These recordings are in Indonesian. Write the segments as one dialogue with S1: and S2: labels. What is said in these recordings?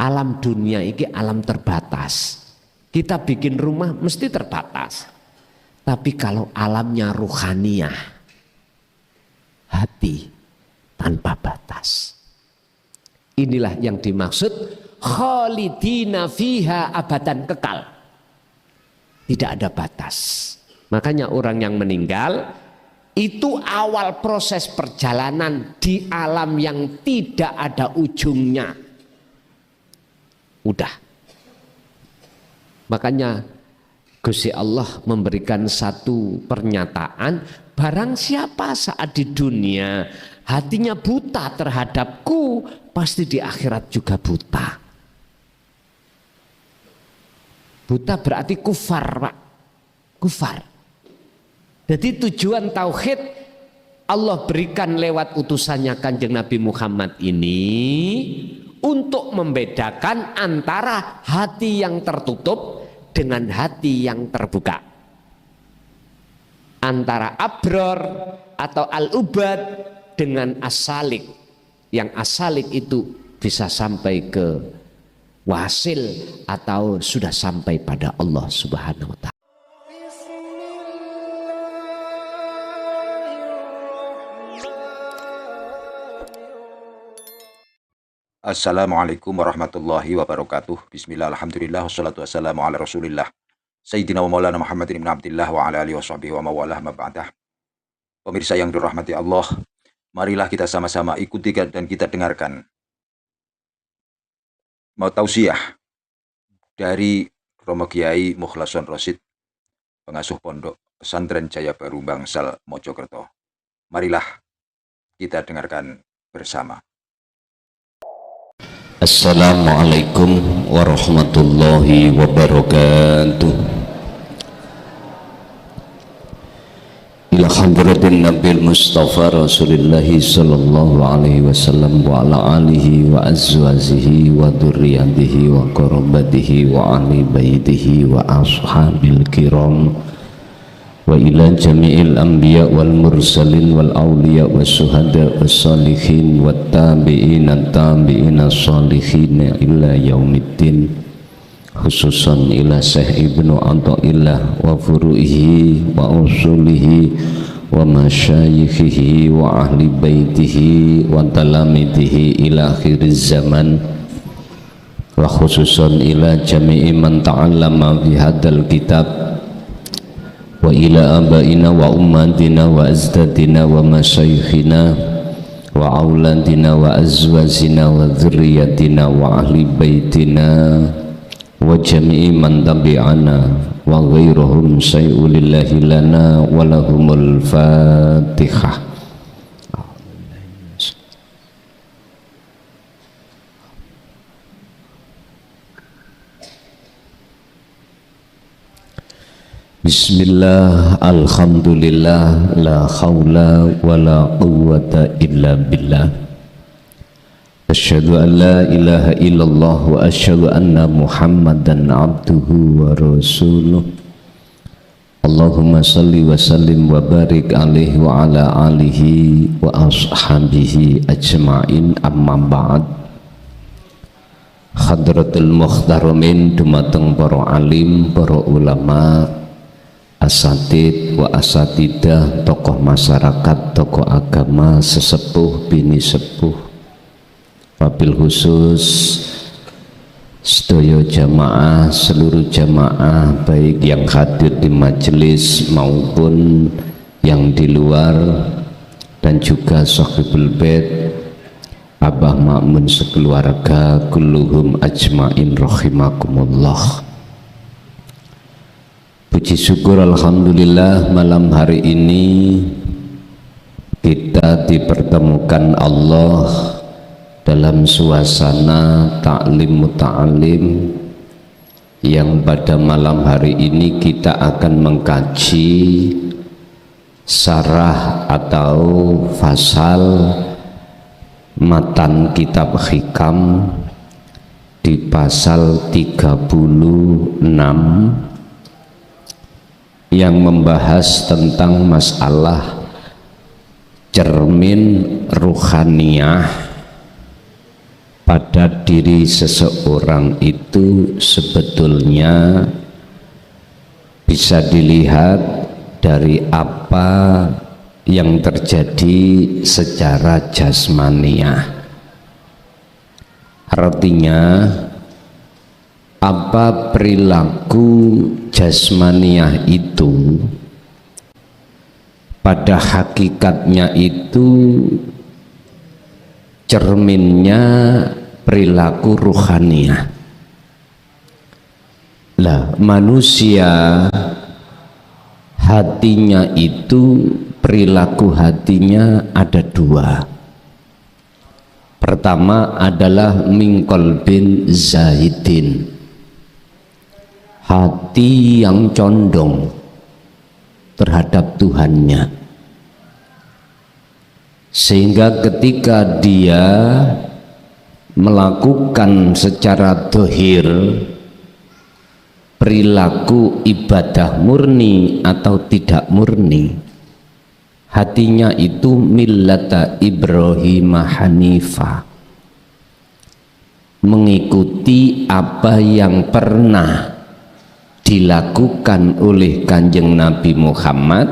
S1: Alam dunia ini alam terbatas. Kita bikin rumah mesti terbatas. Tapi kalau alamnya ruhaniyah, hati tanpa batas. Inilah yang dimaksud khalidina fiha abadan, kekal. Tidak ada batas. Makanya orang yang meninggal itu awal proses perjalanan di alam yang tidak ada ujungnya. Udah. Makanya Gusti Allah memberikan satu pernyataan, barang siapa saat di dunia hatinya buta terhadapku, pasti di akhirat juga buta. Buta berarti kufar, Pak. Kufar. Jadi tujuan tauhid Allah berikan lewat utusannya Kanjeng Nabi Muhammad ini untuk membedakan antara hati yang tertutup dengan hati yang terbuka, antara abror atau al-ubad dengan as-salik. Yang as-salik itu bisa sampai ke wasil atau sudah sampai pada Allah Subhanahu wa ta'ala.
S2: Assalamualaikum warahmatullahi wabarakatuh. Bismillah, alhamdulillah, wassalatu wassalamu ala rasulillah Sayyidina wa maulana Muhammadin ibn Abdillah wa ala alihi wa sahbihi wa mawalah mab'adah. Pemirsa yang dirahmati Allah, marilah kita sama-sama ikuti dan kita dengarkan mau tausiah dari Romo Kiai Mukhlason Rosid, pengasuh pondok pesantren Jaya Baru Bangsal Mojokerto. Marilah kita dengarkan bersama.
S3: Assalamualaikum warahmatullahi wabarakatuh. Ila hadratin Nabil Mustafa Rasulillahi sallallahu alaihi wasallam wa ala alihi wa azwajihi wa dzurriyyatihi wa qarabatihi wa ahli baitihi wa ashabil kiram wa ila jami'il anbiya wal mursalin wal awliya was syuhada was salihin wat tabi'ina tabi'ina salihin ila yaumiddin, khususan ila Syekh Ibnu Athaillah wa furu'ihi wa usulihi wa masyayikhihi wa ahli baitihi wa talamidihi ila akhiriz zaman, wa khususan ila jami'i man ta'allama fi hadzal kitab wa ila abaina wa ummatina wa azdadina wa masyayikhina wa auladina wa azwazina wa dzurriyyatina wa ahli baitina wa jami'i man tabi'ana wa ghairuhum sayulillahi lana wa lahumul fatihah. Bismillah, alhamdulillah, la khawla wa la quwwata illa billah. Asyhadu an la ilaha illallah wa asyhadu anna Muhammadan abduhu wa rasuluh. Allahumma salli wa sallim wa barik alaihi wa ala alihi wa ashabihi ajma'in, amma ba'd. Hadratul muhtaramin, dumateng para alim, para ulama, asatid wa asatidah, tokoh masyarakat, tokoh agama, sesepuh, bini sepuh, wabil khusus sedaya jamaah, seluruh jamaah baik yang hadir di majelis maupun yang di luar, dan juga sahibul bait, Abah Makmun sekeluarga, kulluhum ajmain rahimakumullah. Puji syukur alhamdulillah, malam hari ini kita dipertemukan Allah dalam suasana ta'lim muta'alim, yang pada malam hari ini kita akan mengkaji sarah atau fasal matan kitab hikam di pasal 36 yang membahas tentang masalah cermin ruhaniyah pada diri seseorang itu sebetulnya bisa dilihat dari apa yang terjadi secara jasmaniah. Artinya, apa perilaku jasmaniah itu pada hakikatnya itu cerminnya perilaku ruhaniah. Lah, manusia hatinya itu, perilaku hatinya ada dua. Pertama adalah min qalbin zahidin, hati yang condong terhadap Tuhannya, sehingga ketika dia melakukan secara dohir perilaku ibadah murni atau tidak murni, hatinya itu millata Ibrahim Hanifa, mengikuti apa yang pernah dilakukan oleh Kanjeng Nabi Muhammad,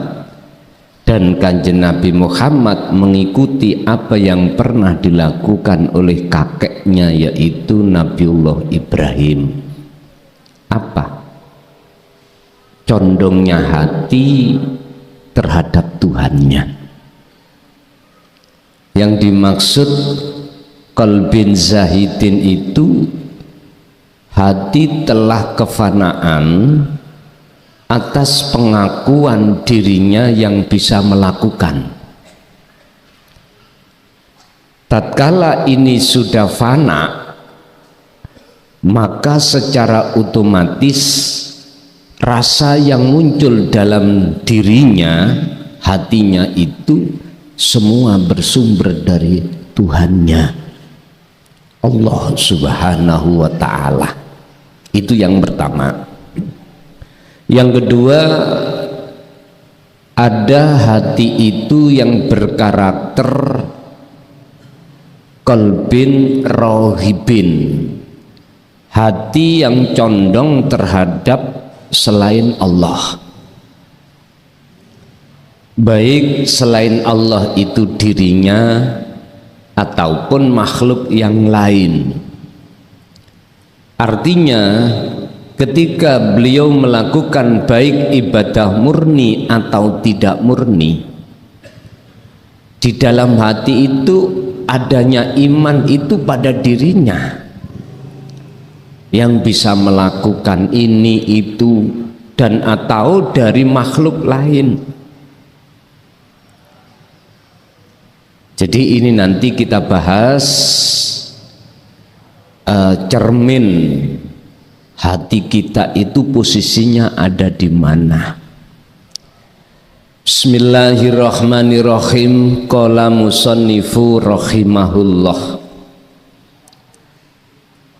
S3: dan Kanjeng Nabi Muhammad mengikuti apa yang pernah dilakukan oleh kakeknya, yaitu Nabiullah Ibrahim. Apa? Condongnya hati terhadap Tuhannya. Yang dimaksud qalbin zahidin itu hati telah kefanaan atas pengakuan dirinya yang bisa melakukan. Tatkala ini sudah fana, maka secara otomatis rasa yang muncul dalam dirinya, hatinya itu semua bersumber dari Tuhannya, Allah Subhanahu wa Ta'ala. Itu yang pertama. Yang kedua, ada hati itu yang berkarakter qalbin rohibin, hati yang condong terhadap selain Allah, baik selain Allah itu dirinya ataupun makhluk yang lain. Artinya ketika beliau melakukan baik ibadah murni atau tidak murni, di dalam hati itu adanya iman itu pada dirinya, yang bisa melakukan ini itu dan atau dari makhluk lain. Jadi ini nanti kita bahas cermin hati kita itu posisinya ada di mana. Bismillahirrahmanirrahim. Qala musannifu rahimahullah,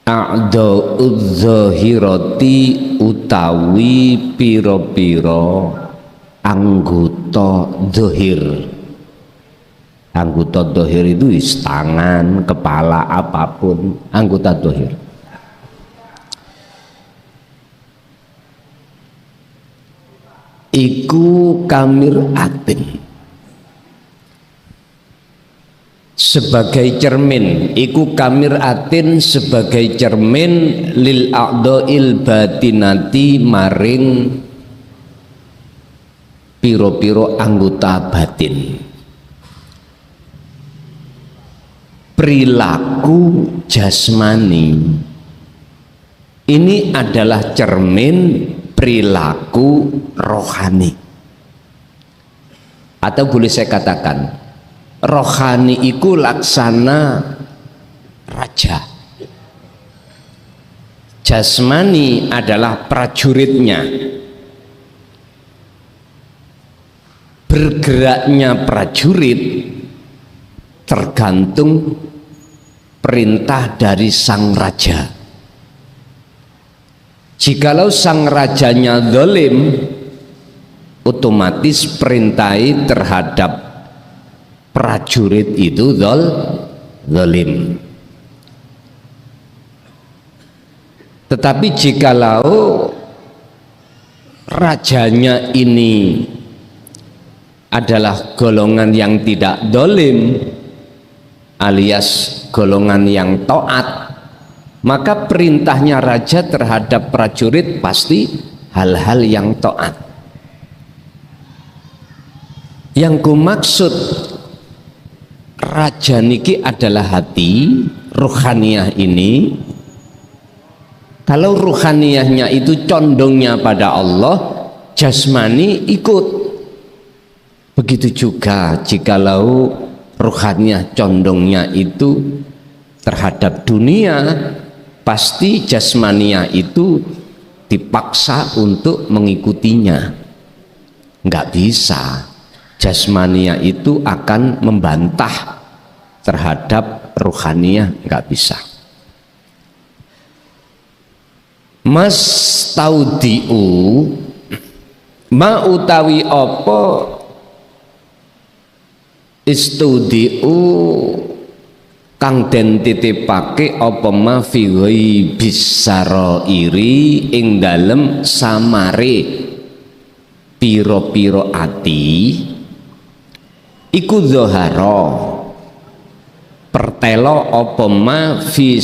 S3: a'dha'udz-dzahirati utawi piro-piro anggota dzahir. Anggota dzahir itu tangan, kepala, apapun anggota dzahir. Iku kamir atin, sebagai cermin, iku kamir atin sebagai cermin lil a'dha'il batinati maring piro-piro anggota batin. Perilaku jasmani ini adalah cermin perilaku rohani, atau boleh saya katakan rohani iku laksana raja, jasmani adalah prajuritnya. Bergeraknya prajurit tergantung perintah dari sang raja. Jikalau sang rajanya zalim, otomatis perintai terhadap prajurit itu zalim.
S1: Tetapi jikalau rajanya ini adalah golongan yang tidak dolim alias golongan yang taat, maka perintahnya raja terhadap prajurit pasti hal-hal yang taat. Yang kumaksud raja niki adalah hati ruhaniyah ini. Kalau ruhaniyahnya itu condongnya pada Allah, jasmani ikut. Begitu juga jikalau ruhaniyah condongnya itu terhadap dunia, pasti jasmania itu dipaksa untuk mengikutinya. Nggak bisa, jasmania itu akan membantah terhadap ruhaniyah, nggak bisa. Mastaudiu ma utawi apa istudiu kang den titipake apa ma fi ghaibis sarairi ing dalem samare pira-pira ati iku zahara pertelo apa ma fi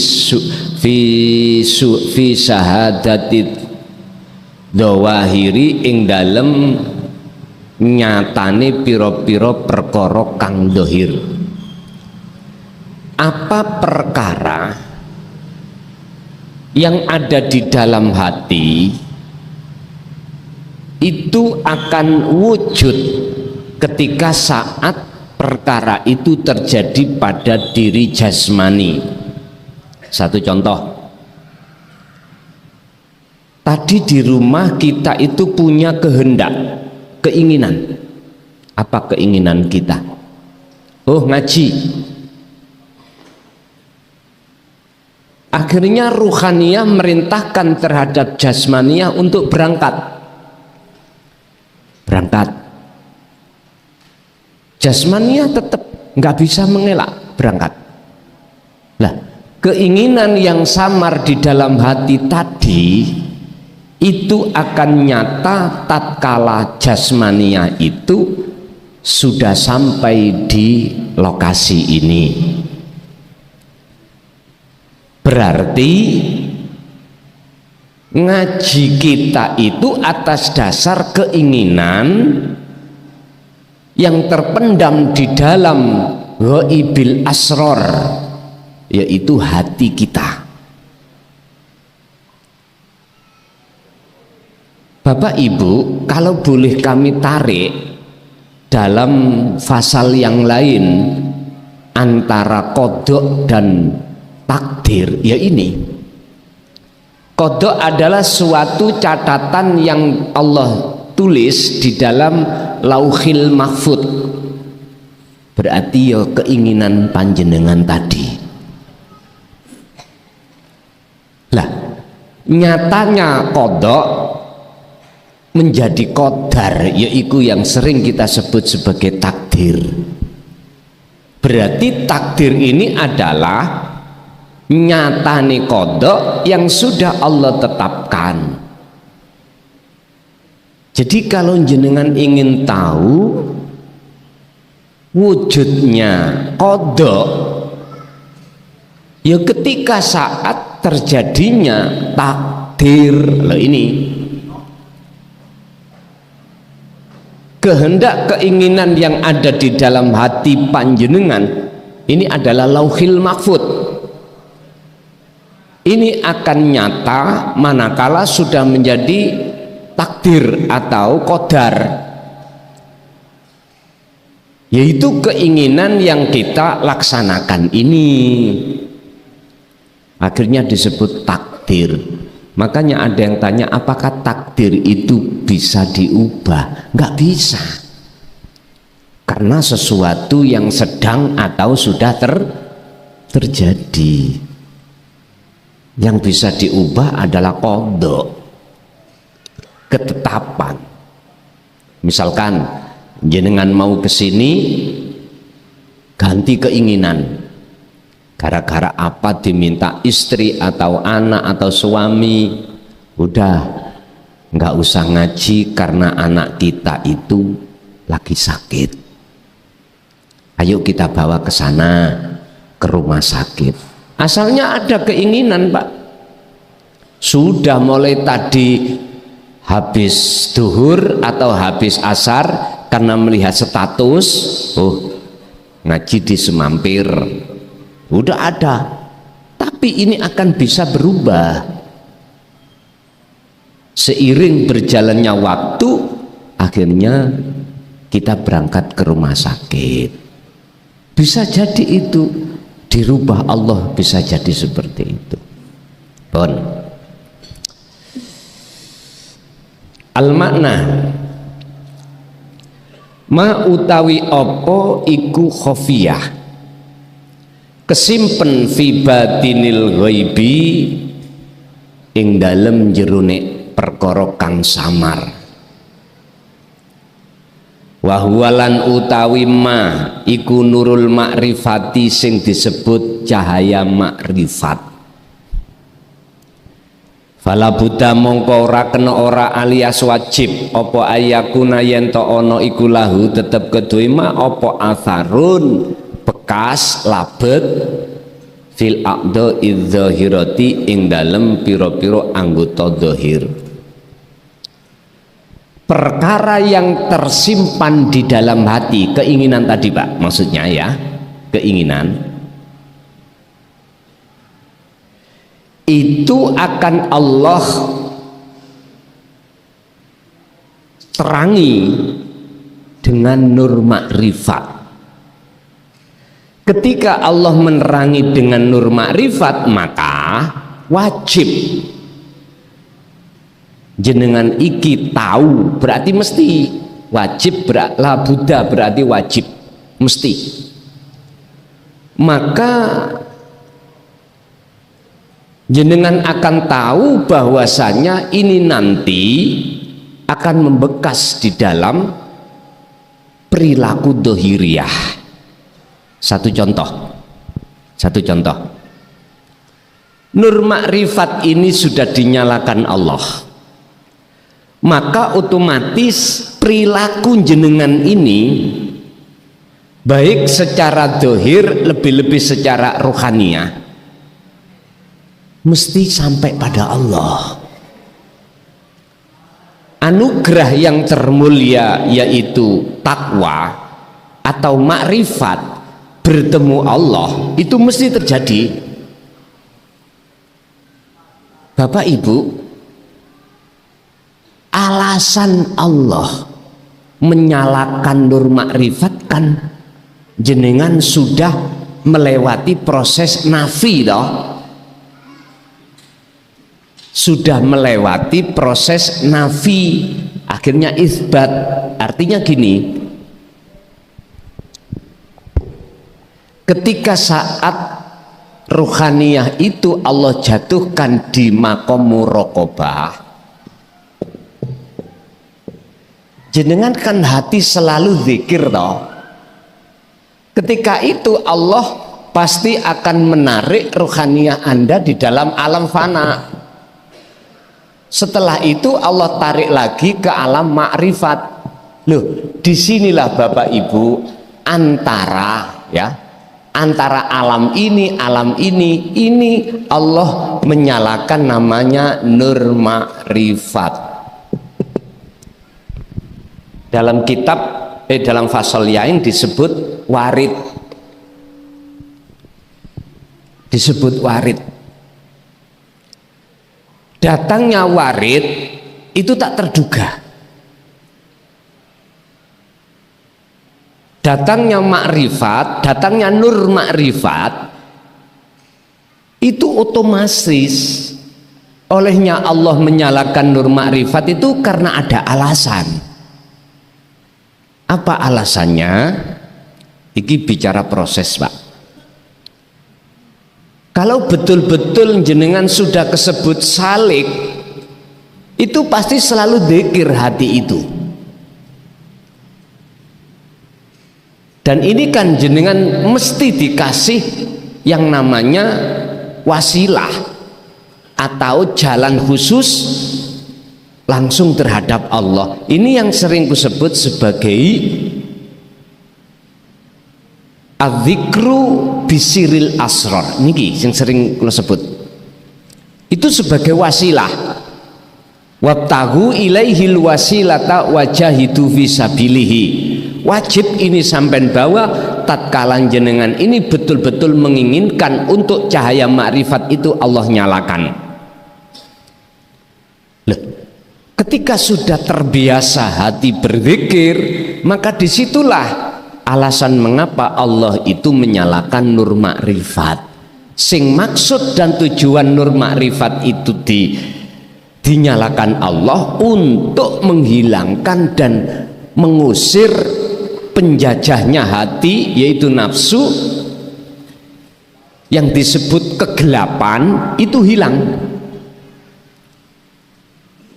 S1: syahadati dzawahiri ing dalem nyatane pira-pira perkara kang zahir. Apa perkara yang ada di dalam hati itu akan wujud ketika saat perkara itu terjadi pada diri jasmani. Satu contoh, tadi di rumah kita itu punya kehendak, keinginan. Apa keinginan kita? Oh, ngaji. Akhirnya ruhaniyah merintahkan terhadap jasmaniyah untuk berangkat. Jasmaniyah tetap nggak bisa mengelak berangkat. Lah, keinginan yang samar di dalam hati tadi itu akan nyata tatkala jasmaniyah itu sudah sampai di lokasi ini. Berarti ngaji kita itu atas dasar keinginan yang terpendam di dalam ghaibil asror, yaitu hati kita. Bapak Ibu, kalau boleh kami tarik dalam fasal yang lain antara kodok dan takdir, ya ini kodok adalah suatu catatan yang Allah tulis di dalam lauhil mahfud, berarti ya keinginan panjenengan tadi. Lah, nyatanya kodok menjadi kodar, yaitu yang sering kita sebut sebagai takdir. Berarti takdir ini adalah nyatane kodok yang sudah Allah tetapkan. Jadi kalau jenengan ingin tahu wujudnya kodok, ya ketika saat terjadinya takdir. Loh, ini kehendak keinginan yang ada di dalam hati panjenengan ini adalah lauhil mahfud. Ini akan nyata manakala sudah menjadi takdir atau qadar, yaitu keinginan yang kita laksanakan ini akhirnya disebut takdir. Makanya ada yang tanya, apakah takdir itu bisa diubah? Nggak bisa, karena sesuatu yang sedang atau sudah terjadi. Yang bisa diubah adalah kodok, ketetapan. Misalkan jenengan mau ke sini, ganti keinginan, Gara-gara apa diminta istri atau anak atau suami, udah nggak usah ngaji karena anak kita itu lagi sakit. Ayo kita bawa ke sana, ke rumah sakit. Asalnya ada keinginan, Pak. Sudah mulai tadi habis duhur atau habis asar karena melihat status, oh ngaji di Semampir. Udah ada, tapi ini akan bisa berubah seiring berjalannya waktu. Akhirnya kita berangkat ke rumah sakit. Bisa jadi itu dirubah Allah, bisa jadi seperti itu. Pun al makna ma utawi opo iku khofiyah kesimpen fi batinil ghaibi ing dalem jerone perkara kang samar. Wa huwalan utawi ma iku nurul makrifati sing disebut cahaya makrifat. Fala buddha mongko ora kena ora alias wajib apa ayakuna yen to ana iku lahu tetep kedue ma apa atharun bekas labet fil aqdo idzahirati ing dalem pira-pira anggota zahir. Perkara yang tersimpan di dalam hati, keinginan tadi Pak, maksudnya ya, keinginan itu akan Allah terangi dengan nur makrifat. Ketika Allah menerangi dengan nur makrifat, maka wajib jenengan iki tahu, berarti mesti wajib, la Buddha berarti wajib, mesti. Maka jenengan akan tahu bahwasanya ini nanti akan membekas di dalam perilaku dohiriyah. Satu contoh, nur makrifat ini sudah dinyalakan Allah, maka otomatis perilaku jenengan ini baik secara dohir, lebih-lebih secara ruhaniyah mesti sampai pada Allah. Anugerah yang termulia yaitu takwa atau makrifat bertemu Allah itu mesti terjadi. Bapak Ibu, alasan Allah menyalakan nur makrifat kan jenengan sudah melewati proses nafi toh, sudah melewati proses nafi, akhirnya isbat. Artinya gini, ketika saat ruhaniyah itu Allah jatuhkan di maqam muraqabah, jenengan kan hati selalu zikir toh. Ketika itu Allah pasti akan menarik ruhaniyah Anda di dalam alam fana. Setelah itu Allah tarik lagi ke alam makrifat. Loh, disinilah Bapak Ibu antara alam ini Allah menyalakan namanya nur makrifat. Dalam kitab dalam fasal yain disebut warid, datangnya warid itu tak terduga, datangnya makrifat, datangnya nur makrifat itu otomatis. Olehnya Allah menyalakan nur makrifat itu karena ada alasan. Apa alasannya? Iki bicara proses Pak. Kalau betul-betul jenengan sudah kesebut salik, itu pasti selalu dzikir hati itu. Dan ini kan jenengan mesti dikasih yang namanya wasilah atau jalan khusus langsung terhadap Allah. Ini yang sering kusebut sebagai adzikru bisiril asror. Niki yang sering kula sebut. Itu sebagai wasilah. Wabtagu ilaihil wasilata wajahidu fisabilihi. Wajib ini sampai bawa tatkala jenengan ini betul-betul menginginkan untuk cahaya makrifat itu Allah nyalakan. Loh, ketika sudah terbiasa hati berzikir, maka disitulah alasan mengapa Allah itu menyalakan nur makrifat. Sing maksud dan tujuan nur makrifat itu dinyalakan Allah untuk menghilangkan dan mengusir penjajahnya hati, yaitu nafsu yang disebut kegelapan itu hilang.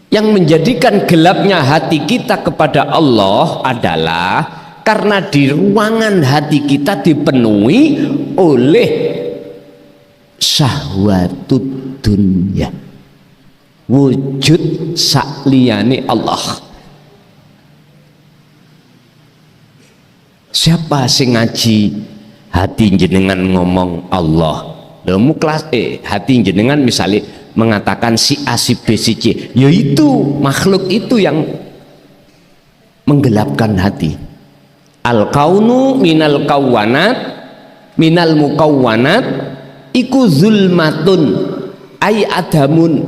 S1: Yang menjadikan gelapnya hati kita kepada Allah adalah karena di ruangan hati kita dipenuhi oleh syahwatud dunya, wujud sakliyane Allah. Siapa sing ngaji hati jenengan ngomong Allah, lemu kelas hati jenengan misalnya mengatakan si A si B si C, yaitu makhluk itu yang menggelapkan hati. Al kaunu minal kawanat minal mukawwanat iku zulmatun ay adamun.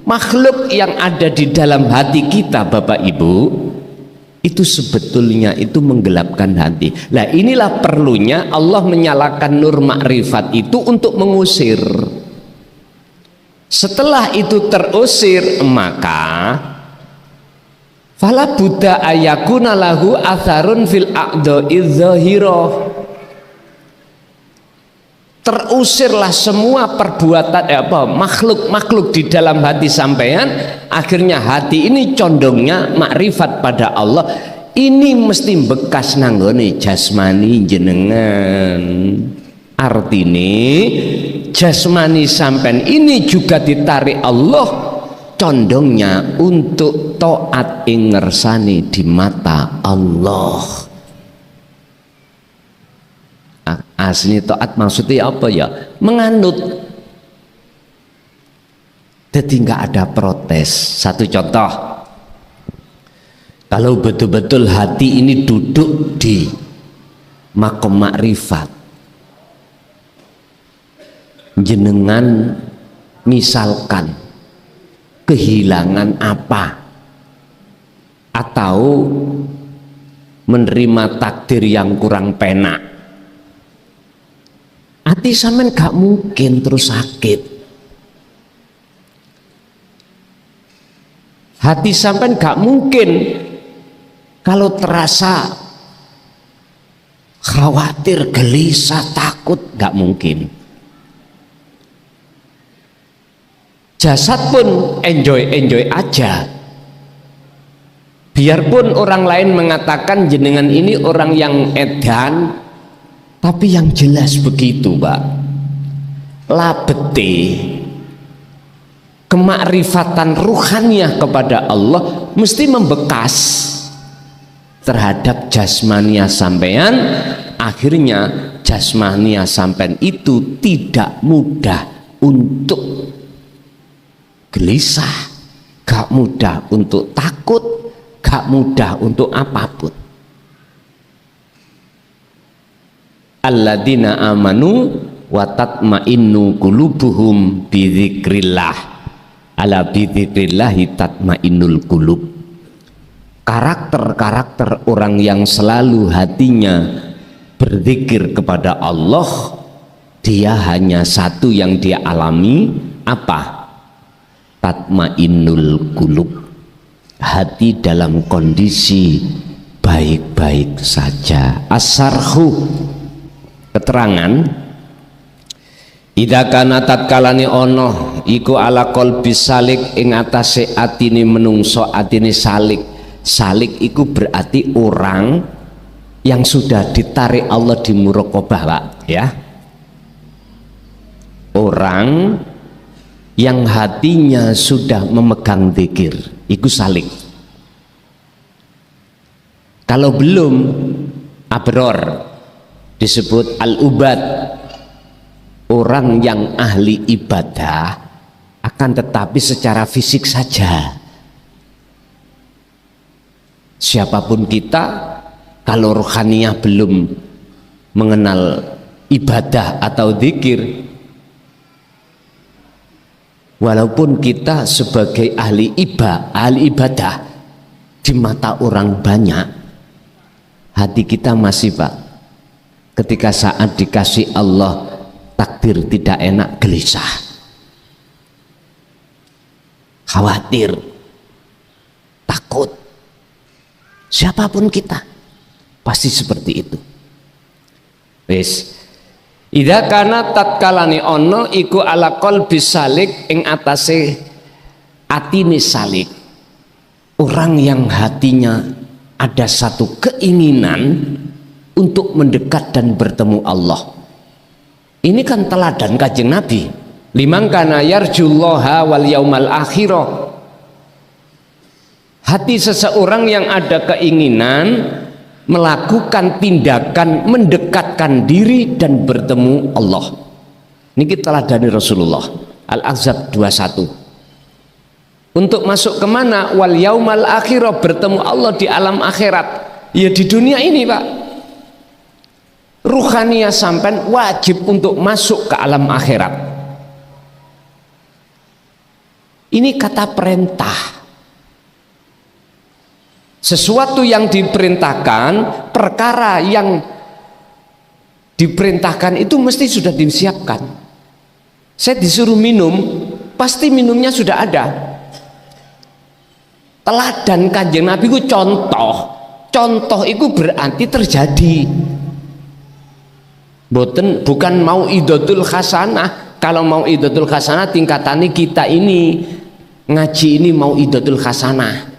S1: Makhluk yang ada di dalam hati kita Bapak Ibu itu sebetulnya itu menggelapkan hati. Nah inilah perlunya Allah menyalakan nur makrifat itu untuk mengusir. Setelah itu terusir, maka fala buddha ayakuna lahu atharun fil a'dha'iz zahirah. Terusirlah semua perbuatan makhluk di dalam hati sampean. Akhirnya hati ini condongnya makrifat pada Allah. Ini mesti bekas nanggone jasmani jenengan. Artine jasmani sampean ini juga ditarik Allah condongnya untuk taat ing ngersani di mata Allah. Asli taat maksudnya apa ya? Menganut. Jadi nggak ada protes. Satu contoh, kalau betul-betul hati ini duduk di makom makrifat, jenengan misalkan kehilangan apa atau menerima takdir yang kurang penak, hati sampean gak mungkin terus sakit. Hati sampean gak mungkin kalau terasa khawatir, gelisah, takut, gak mungkin. Jasad pun enjoy aja. Biarpun orang lain mengatakan jenengan ini orang yang edan, tapi yang jelas begitu, Pak. Labete kemakrifatan ruhaniyah kepada Allah mesti membekas terhadap jasmania sampean. Akhirnya jasmania sampean itu tidak mudah untuk gelisah, gak mudah untuk takut, gak mudah untuk apapun. Alladzina amanu wa tatma'innu qulubuhum bi dzikrillah. Ala bi dzikrillahi tatma'innul qulub. Karakter-karakter orang yang selalu hatinya berzikir kepada Allah, dia hanya satu yang dia alami, apa? Tatma'innul qulub. Hati dalam kondisi baik-baik saja. As-sarhu, keterangan, idza kana tatkalane ono iku ala qalbi salik ing atase atine menungso, atine salik. Salik iku berarti orang yang sudah ditarik Allah di muraqabah, Pak, ya. orang yang hatinya sudah memegang dzikir, iku salik. Kalau belum, abror, disebut al-ubad, orang yang ahli ibadah, akan tetapi secara fisik saja. Siapapun kita, kalau rohaniah belum mengenal ibadah atau dzikir, walaupun kita sebagai ahli ibadah di mata orang banyak, hati kita masih, Pak, ketika saat dikasih Allah takdir tidak enak, gelisah, khawatir, takut. Siapapun kita pasti seperti itu. Wis, idza kana tatkalane ono iku ala qalbi salik ing atase atine salik, orang yang hatinya ada satu keinginan untuk mendekat dan bertemu Allah. Ini kan teladan Kanjeng Nabi, liman kana yarjullaha wal yaumal akhirah. Hati seseorang yang ada keinginan melakukan tindakan mendekatkan diri dan bertemu Allah. Ini kita teladani Rasulullah. Al-Ahzab 21. Untuk masuk kemana? Wal yaumal akhirah, bertemu Allah di alam akhirat. Ya di dunia ini, Pak. Ruhaniyah sampean wajib untuk masuk ke alam akhirat. Ini kata perintah. Sesuatu yang diperintahkan, perkara yang diperintahkan itu mesti sudah disiapkan. Saya disuruh minum, pasti minumnya sudah ada. Teladan Kanjeng Nabi itu contoh itu berarti terjadi. Bukan mau idotul hasanah. Kalau mau idotul hasanah tingkatannya kita ini ngaji ini mau idotul hasanah.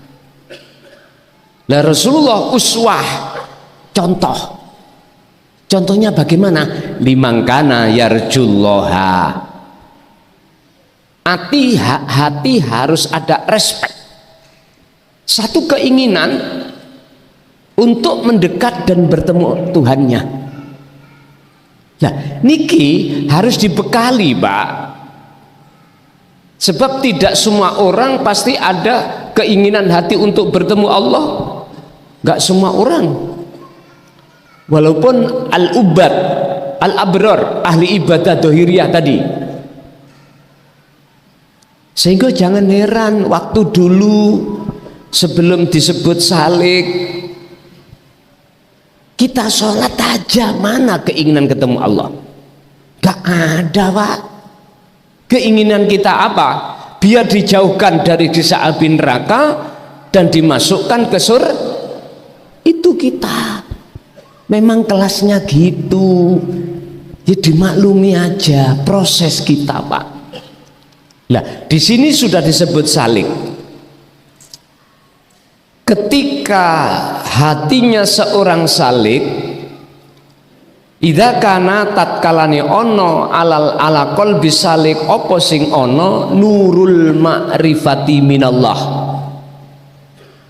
S1: Lah Rasulullah uswah, contohnya bagaimana? Liman kana yarjullaha, hati harus ada respek, satu keinginan untuk mendekat dan bertemu Tuhannya. Nah niki harus dibekali, Pak, sebab tidak semua orang pasti ada keinginan hati untuk bertemu Allah. Gak semua orang, walaupun al-ubad, al-abror, ahli ibadah dohiriyah tadi. Sehingga jangan heran waktu dulu sebelum disebut salik, kita sholat aja mana keinginan ketemu Allah? Gak ada, Pak. Keinginan kita apa? Biar dijauhkan dari siksa api neraka dan dimasukkan ke surga. Itu kita memang kelasnya gitu, ya dimaklumi aja proses kita, Pak. Nah di sini sudah disebut salik. Ketika hatinya seorang salik, idza kana tatkalane ono ala qalbi salik apa sing ono nurul ma'rifati minallah.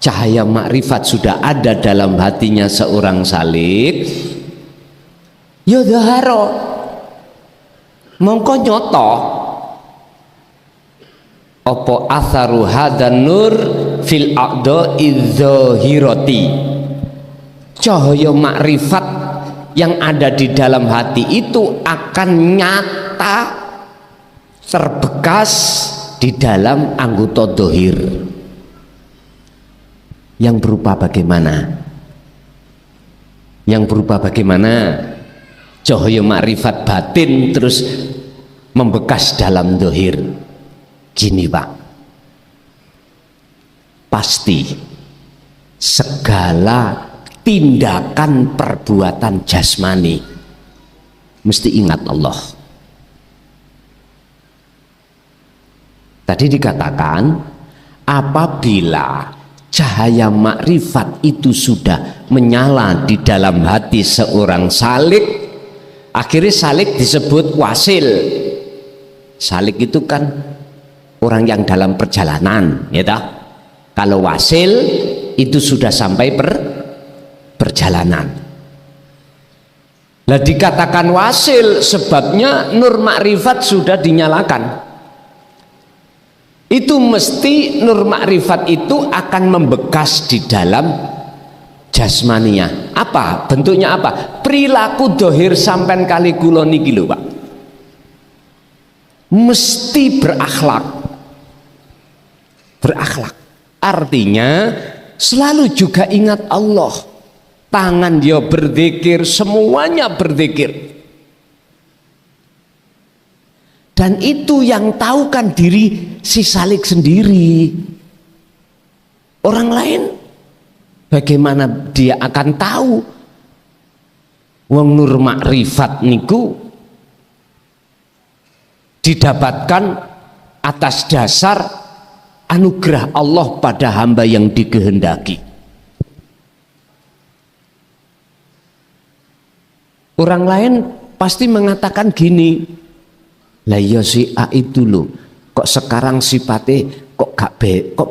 S1: Cahaya makrifat sudah ada dalam hatinya seorang salik, ya dhaharo mongko nyoto apa atharu hadan nur fil a'dha'i dzahirati. Cahaya makrifat yang ada di dalam hati itu akan nyata terbekas di dalam anggota dohir. Yang berupa bagaimana? Yang berupa bagaimana? Cahaya makrifat batin terus membekas dalam dohir. Gini, Pak, pasti segala tindakan perbuatan jasmani mesti ingat Allah. Tadi dikatakan apabila cahaya makrifat itu sudah menyala di dalam hati seorang salik, akhirnya salik disebut wasil. Salik itu kan orang yang dalam perjalanan, ya toh? Kalau wasil itu sudah sampai perjalanan. Lah dikatakan wasil sebabnya nur makrifat sudah dinyalakan. Itu mesti nur makrifat itu akan membekas di dalam jasmania. Apa bentuknya? Apa? Perilaku dohir sampai kali kula niki lho Pak, mesti berakhlak. Artinya selalu juga ingat Allah. Tangan dia berzikir, semuanya berzikir. Dan itu yang tahu kan diri si Salik sendiri. Orang lain bagaimana dia akan tahu? Wong nur makrifat niku didapatkan atas dasar anugerah Allah pada hamba yang dikehendaki. Orang lain pasti mengatakan gini, lah ya si A itu loh, kok sekarang sifatnya kok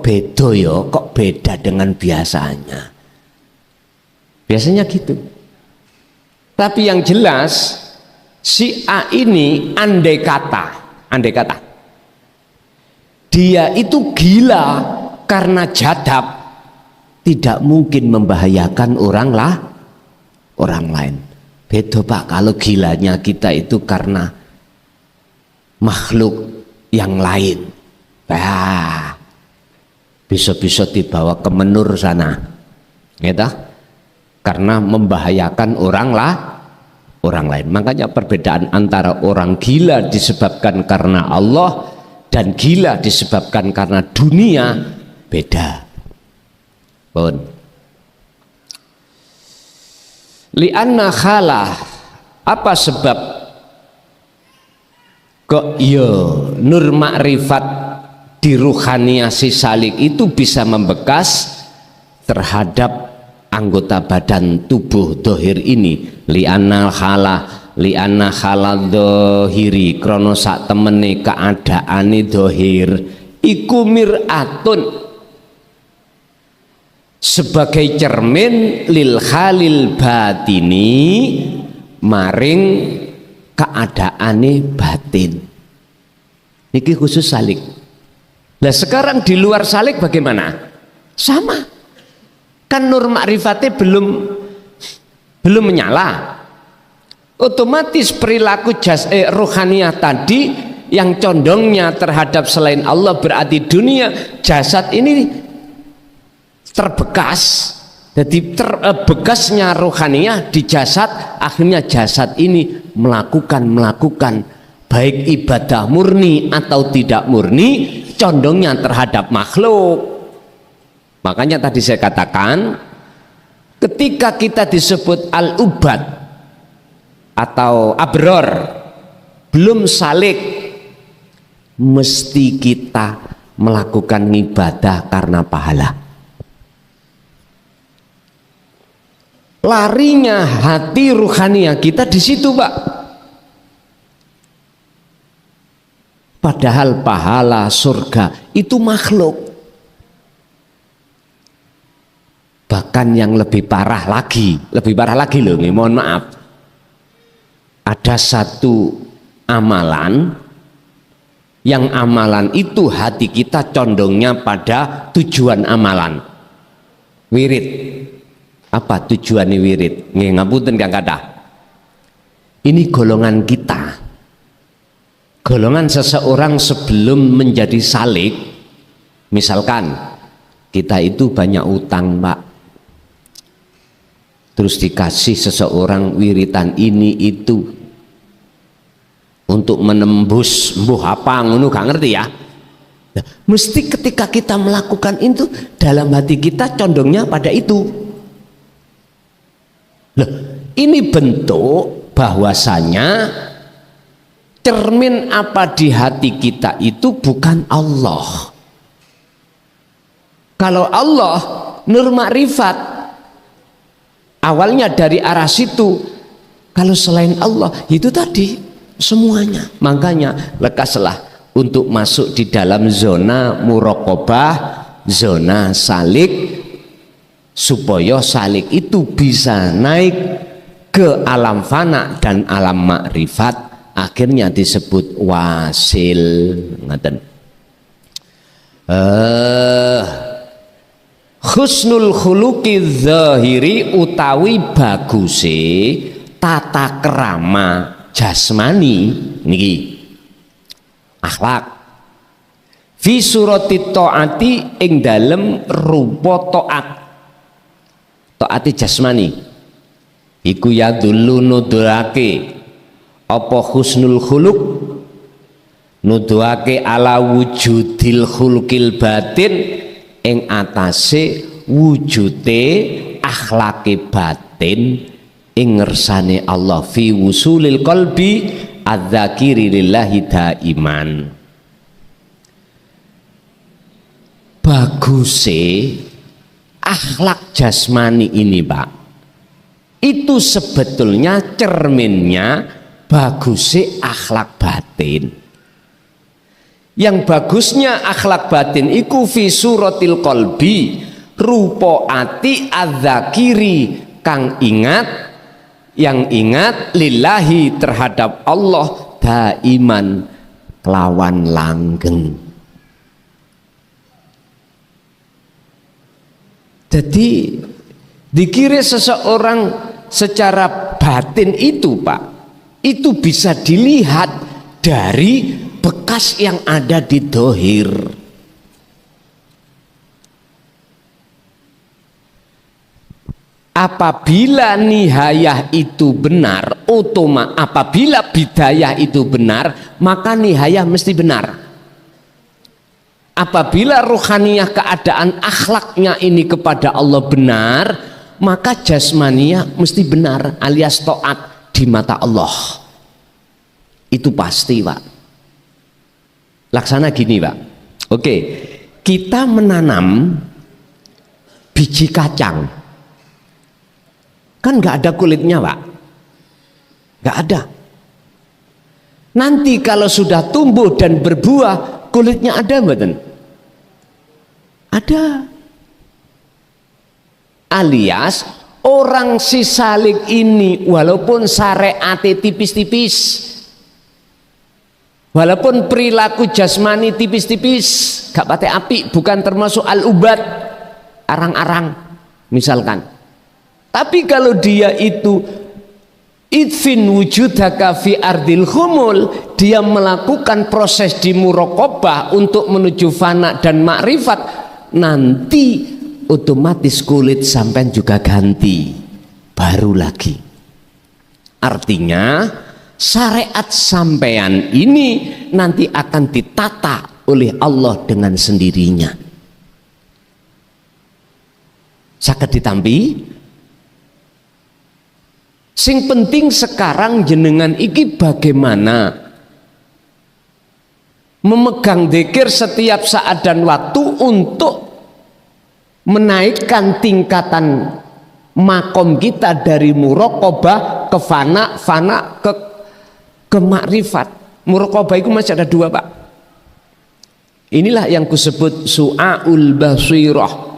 S1: beda ya, kok beda dengan biasanya. Biasanya gitu. Tapi yang jelas si A ini andai kata dia itu gila karena jadab, tidak mungkin membahayakan orang lain. Beda Pak kalau gilanya kita itu karena makhluk yang lain. Bisa-bisa dibawa ke menur sana, gitu? Karena membahayakan orang lain. Makanya perbedaan antara orang gila disebabkan karena Allah dan gila disebabkan karena dunia beda. Pun li'anna khalah, apa sebab kok ya nur makrifat di ruhaniyah si Salik itu bisa membekas terhadap anggota badan tubuh dohir ini. Li'anna khalah dohiri, krono sak temene keadaane dohir iku mir'atun, sebagai cermin lil khalil batini, maring keadaane batin. Niki khusus Salik. Nah sekarang di luar Salik bagaimana? Sama kan nur ma'rifatnya belum menyala. Otomatis perilaku rohaniyah tadi yang condongnya terhadap selain Allah, berarti dunia, jasad ini terbekas. Jadi bekasnya rohaniyah di jasad, akhirnya jasad ini melakukan baik ibadah murni atau tidak murni, condongnya terhadap makhluk. Makanya tadi saya katakan, ketika kita disebut al-ubad atau abror, belum Salik, mesti kita melakukan ibadah karena pahala. Larinya hati ruhaniyah kita di situ, Pak. Padahal pahala surga itu makhluk. Bahkan yang lebih parah lagi loh, mohon maaf. Ada satu amalan, yang amalan itu hati kita condongnya pada tujuan amalan. Wirid. Apa tujuannya wirid? Ngapunten Kang Kadah. Ini golongan kita. Golongan seseorang sebelum menjadi Salik. Misalkan kita itu banyak utang, Pak. Terus dikasih seseorang wiritan ini itu untuk menembus mbuh apa ngono, gak ngerti ya. Nah, mesti ketika kita melakukan itu, dalam hati kita condongnya pada itu. Loh, ini bentuk bahwasanya cermin apa di hati kita itu bukan Allah. Kalau Allah nur makrifat, awalnya dari arah situ. Kalau selain Allah itu tadi semuanya. Makanya lekaslah untuk masuk di dalam zona muraqabah, zona salik, supaya salik itu bisa naik ke alam fana dan alam makrifat, akhirnya disebut wasil. Ngaten. Husnul khuluqi zahiri utawi baguse tata krama jasmani niki akhlak fi surati taati ing dalem rupa taati jasmani iku ya dulu nuduhake apa husnul khuluq nuduhake ala wujudil khulqil batin ing atase wujude akhlake batin ing ngersane Allah fi wusulil qalbi adzakiri lillahi daiman. Baguse akhlak jasmani ini Pak, itu sebetulnya cerminnya baguse akhlak batin. Yang bagusnya akhlak batin iku fi suratil qalbi rupa ati adzakiri kang ingat, yang ingat lillahi terhadap Allah daiman kelawan langgeng. Jadi dikira seseorang secara batin itu Pak, itu bisa dilihat dari bekas yang ada di dohir. Apabila nihayah itu benar, apabila bidayah itu benar, maka nihayah mesti benar. Apabila ruhaniyah keadaan akhlaknya ini kepada Allah benar, maka jasmaniyah mesti benar alias taat di mata Allah. Itu pasti Pak. Laksana gini Pak, oke, kita menanam biji kacang, kan nggak ada kulitnya Pak, nggak ada. Nanti kalau sudah tumbuh dan berbuah, kulitnya ada mboten? Ada. Alias orang si salik ini walaupun syariate tipis-tipis, walaupun perilaku jasmani tipis-tipis, gak pate api, bukan termasuk al-ubad, arang-arang misalkan. Tapi kalau dia itu idfin wujudaka fi ardil khumul, dia melakukan proses di muraqabah untuk menuju fana dan makrifat, nanti otomatis kulit sampai juga ganti, baru lagi. Artinya syariat sampean ini nanti akan ditata oleh Allah dengan sendirinya. Saged ditampi. Sing penting sekarang jenengan iki bagaimana memegang dzikir setiap saat dan waktu untuk menaikkan tingkatan makom kita dari muraqabah ke fana, fana ke makrifat. Muraqabah itu masih ada dua Pak. Inilah yang kusebut su'aul basirah.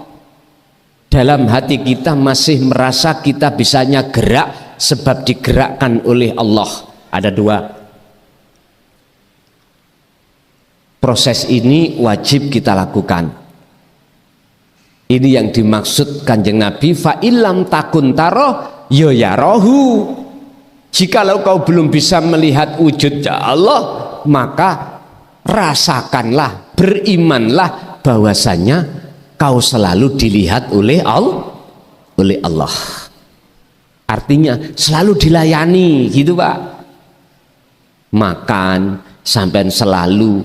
S1: Dalam hati kita masih merasa kita bisanya gerak sebab digerakkan oleh Allah. Ada dua. Proses ini wajib kita lakukan. Ini yang dimaksud Kanjeng Nabi, fa illam takun taroh ya rohu. Jikalau kau belum bisa melihat wujudnya Allah, maka rasakanlah, berimanlah bahwasanya kau selalu dilihat oleh Allah. Artinya selalu dilayani gitu Pak. Makan sampai selalu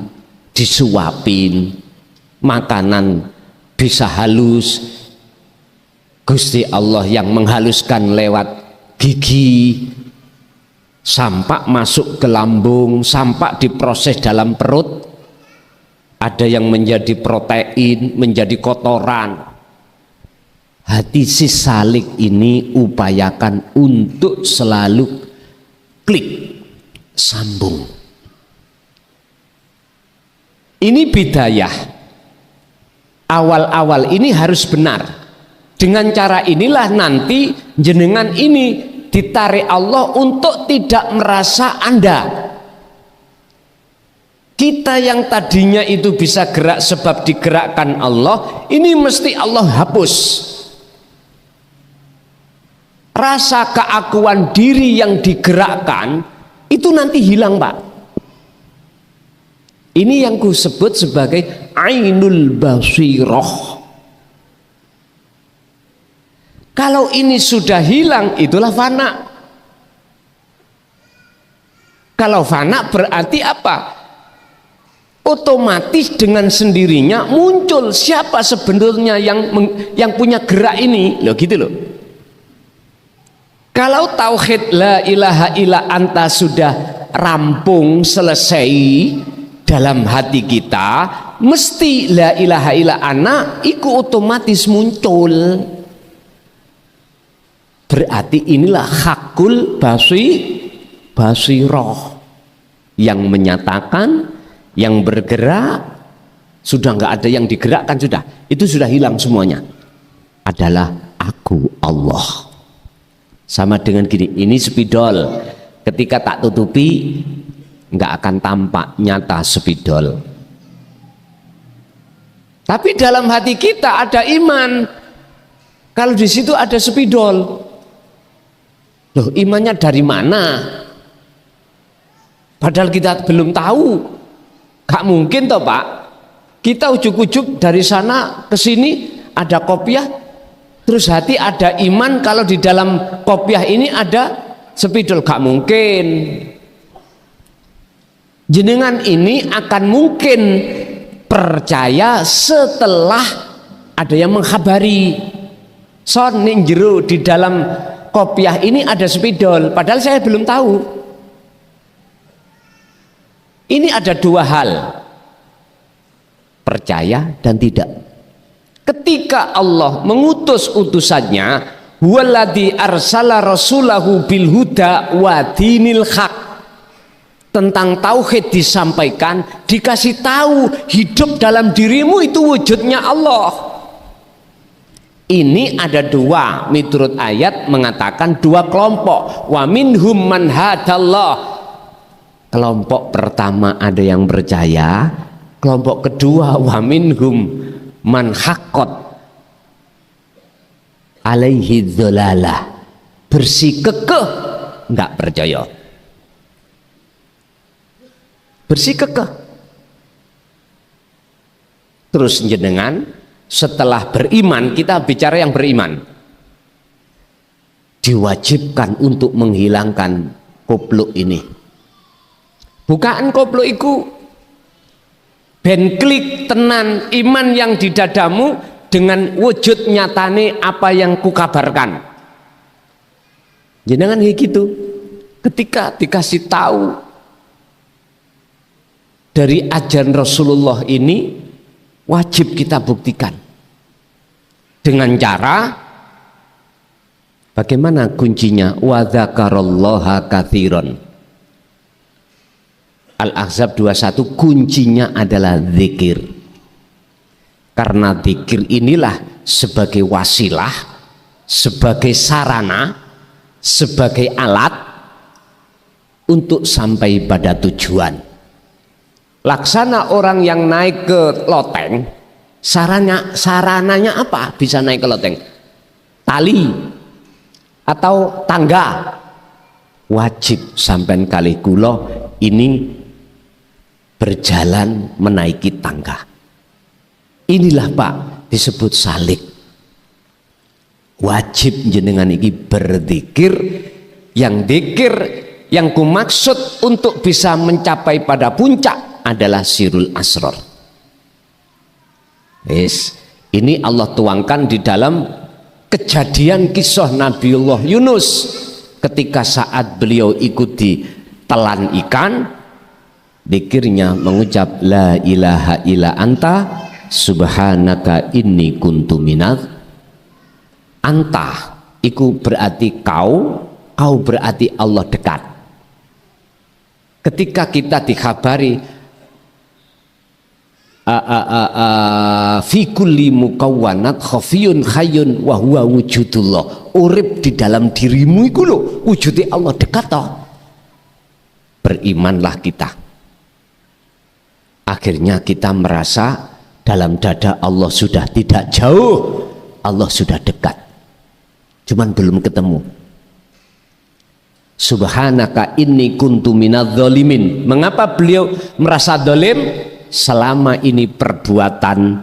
S1: disuapin, makanan bisa halus, Gusti Allah yang menghaluskan lewat gigi, sampak masuk ke lambung, sampak diproses dalam perut, ada yang menjadi protein, menjadi kotoran. Hati si salik ini upayakan untuk selalu klik, sambung. Ini bidayah. Awal-awal ini harus benar. Dengan cara inilah nanti jenengan ini ditarik Allah untuk tidak merasa Anda. Kita yang tadinya itu bisa gerak sebab digerakkan Allah, ini mesti Allah hapus. Rasa keakuan diri yang digerakkan itu nanti hilang, Pak. Ini yang ku sebut sebagai ainul basirah. Kalau ini sudah hilang, itulah fana. Kalau fana berarti apa? Otomatis dengan sendirinya muncul siapa sebenarnya yang punya gerak ini, loh gitu loh. Kalau tauhid la ilaha illa anta sudah rampung selesai dalam hati kita, mesti la ilaha illa ana iku otomatis muncul. Berarti inilah hakul basirah yang menyatakan, yang bergerak, sudah nggak ada yang digerakkan, sudah itu sudah hilang semuanya, adalah aku Allah. Sama dengan gini, ini spidol, ketika tak tutupi nggak akan tampak nyata spidol, tapi dalam hati kita ada iman. Kalau di situ ada spidol, loh imannya dari mana? Padahal kita belum tahu. Gak mungkin toh Pak, kita ujuk-ujuk dari sana ke sini ada kopiah, terus hati ada iman kalau di dalam kopiah ini ada spidol. Gak mungkin. Jenengan ini akan mungkin percaya setelah ada yang mengkhabari, son ning jero di dalam kopiah ini ada spidol, padahal saya belum tahu. Ini ada dua hal, percaya dan tidak. Ketika Allah mengutus utusannya, huwaladzi arsala rasulahu bil huda wa dinil haq, tentang tauhid disampaikan, dikasih tahu hidup dalam dirimu itu wujudnya Allah. Ini ada dua, menurut ayat mengatakan dua kelompok. Wa minhum man hadallah. Kelompok pertama ada yang percaya, kelompok kedua wa minhum man haqqat alaihi dhalalah, bersikukuh enggak percaya, bersikukuh. Terus jenengan setelah beriman, kita bicara yang beriman, diwajibkan untuk menghilangkan kupluk ini. Bukaan koplo iku ben klik tenan iman yang di dadamu dengan wujud nyatane apa yang kukabarkan. Jenengan kayak gitu. Ketika dikasih tahu dari ajaran Rasulullah ini, wajib kita buktikan dengan cara bagaimana kuncinya? Wa dzakarallaha katsiran. Al-Ahzab 21, kuncinya adalah zikir. Karena zikir inilah sebagai wasilah, sebagai sarana, sebagai alat untuk sampai pada tujuan. Laksana orang yang naik ke loteng, sarananya apa bisa naik ke loteng? Tali atau tangga. Wajib sampai kali kula ini berjalan menaiki tangga. Inilah Pak disebut salik. Wajib jenengan iki berzikir, yang zikir yang kumaksud untuk bisa mencapai pada puncak adalah sirul asrar. Yes, ini Allah tuangkan di dalam kejadian kisah Nabiullah Yunus ketika saat beliau ikuti telan ikan. Dikirnya mengucap la ilaha illa anta subhanaka inni kuntu minadz. Anta iku berarti kau berarti Allah dekat. ketika kita dikhabari fi kulli mukawwanat khafiyun hayyun wa huwa wujudullah, urip di dalam dirimu iku lho wujude Allah dekat toh. Berimanlah kita, akhirnya kita merasa dalam dada Allah sudah tidak jauh, Allah sudah dekat, cuman belum ketemu. Subhanaka inni kuntu minadz zalimin. Mengapa beliau merasa zalim? Selama ini perbuatan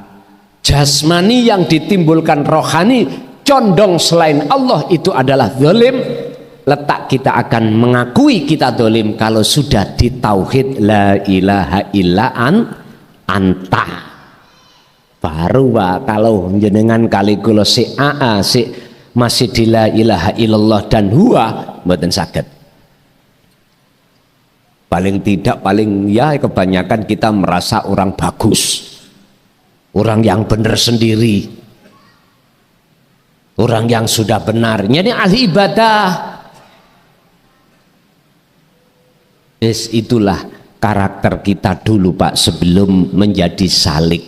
S1: jasmani yang ditimbulkan rohani condong selain Allah itu adalah zalim. Letak kita akan mengakui kita zalim kalau sudah di tauhid la ilaha illa anta. Baru kalau jenengan kali kula si aa si masih di la ilaha illallah dan huwa mboten saged. Paling tidak, paling ya kebanyakan kita merasa orang bagus, orang yang benar sendiri, orang yang sudah benar, ini ahli ibadah. Itulah karakter kita dulu Pak sebelum menjadi salik.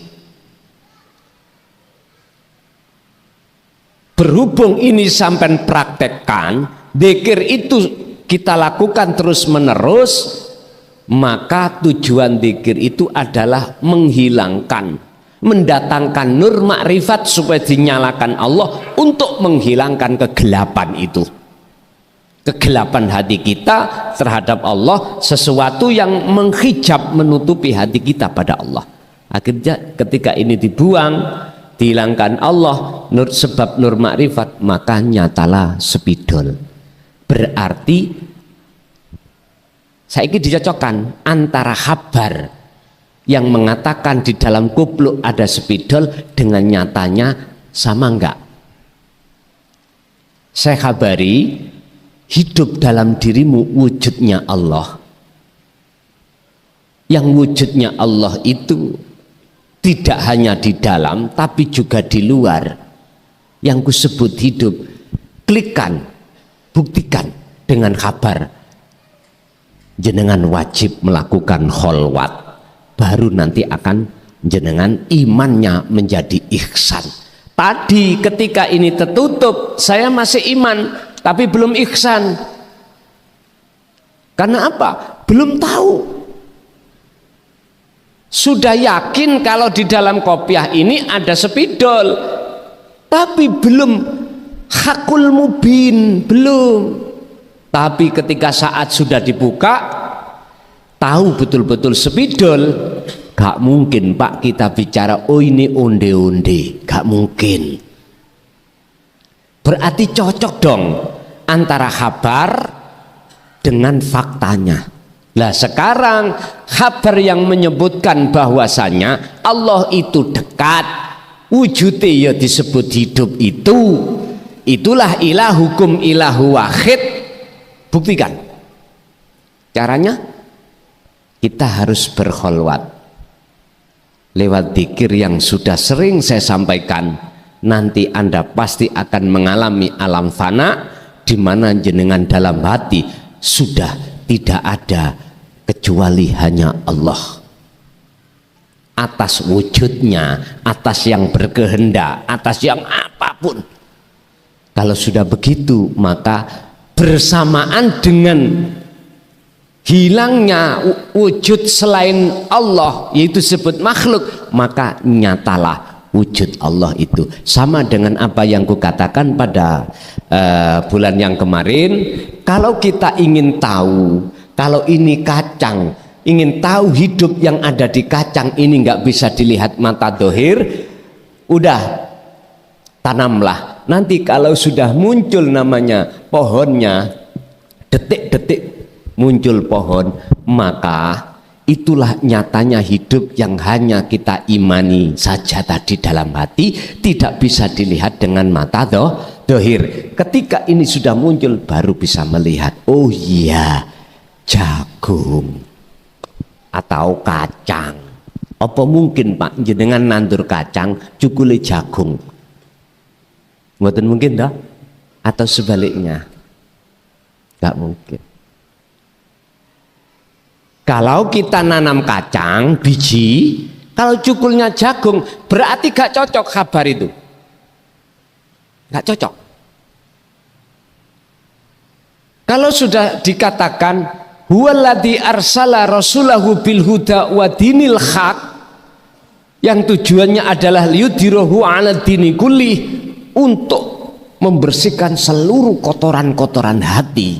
S1: Berhubung ini sampai praktekkan, dzikir itu kita lakukan terus menerus, maka tujuan dzikir itu adalah menghilangkan, mendatangkan nur makrifat supaya dinyalakan Allah untuk menghilangkan kegelapan itu, kegelapan hati kita terhadap Allah, sesuatu yang menghijab menutupi hati kita pada Allah. Akhirnya ketika ini dibuang, dihilangkan Allah nur, sebab nur makrifat, maka nyatalah spidol. Berarti saya ini dicocokkan antara kabar yang mengatakan di dalam kupluk ada spidol dengan nyatanya sama enggak. Saya kabari hidup dalam dirimu wujudnya Allah, yang wujudnya Allah itu tidak hanya di dalam tapi juga di luar, yang kusebut hidup. Klikkan, buktikan dengan kabar. Jenengan wajib melakukan kholwat, baru nanti akan jenengan imannya menjadi ihsan. Tadi ketika ini tertutup, saya masih iman tapi belum ihsan. Karena apa? Belum tahu. Sudah yakin kalau di dalam kopiah ini ada spidol, tapi belum hakul mubin, belum. Tapi ketika saat sudah dibuka, tahu betul-betul spidol, gak mungkin Pak kita bicara oh ini onde-onde, gak mungkin. Berarti cocok dong antara kabar dengan faktanya. Nah sekarang kabar yang menyebutkan bahwasanya Allah itu dekat, wujudnya ya disebut hidup itu, itulah ilahukum ilahu wahid. Buktikan. Caranya kita harus berkholwat lewat dzikir yang sudah sering saya sampaikan. Nanti Anda pasti akan mengalami alam fana di mana jenengan dalam hati sudah tidak ada kecuali hanya Allah. Atas wujudnya, atas yang berkehendak, atas yang apapun. Kalau sudah begitu, maka bersamaan dengan hilangnya wujud selain Allah, yaitu sebut makhluk, maka nyatalah wujud Allah itu. Sama dengan apa yang kukatakan pada bulan yang kemarin. Kalau kita ingin tahu kalau ini kacang, ingin tahu hidup yang ada di kacang ini nggak bisa dilihat mata dohir, udah tanamlah. Nanti kalau sudah muncul namanya pohonnya, detik-detik muncul pohon, maka itulah nyatanya hidup yang hanya kita imani saja tadi dalam hati, tidak bisa dilihat dengan mata dohir. Ketika ini sudah muncul baru bisa melihat, oh iya jagung atau kacang. Apa mungkin Pak jenengan nandur kacang cukule jagung? Mboten mungkin dah? Atau sebaliknya? Gak mungkin. Kalau kita nanam kacang biji, kalau cukulnya jagung, berarti gak cocok kabar itu. Gak cocok. Kalau sudah dikatakan huwaladzi arsala rasulahu bil huda wa dinil haq, yang tujuannya adalah liyudhirahu 'ala dini kulli, untuk membersihkan seluruh kotoran-kotoran hati.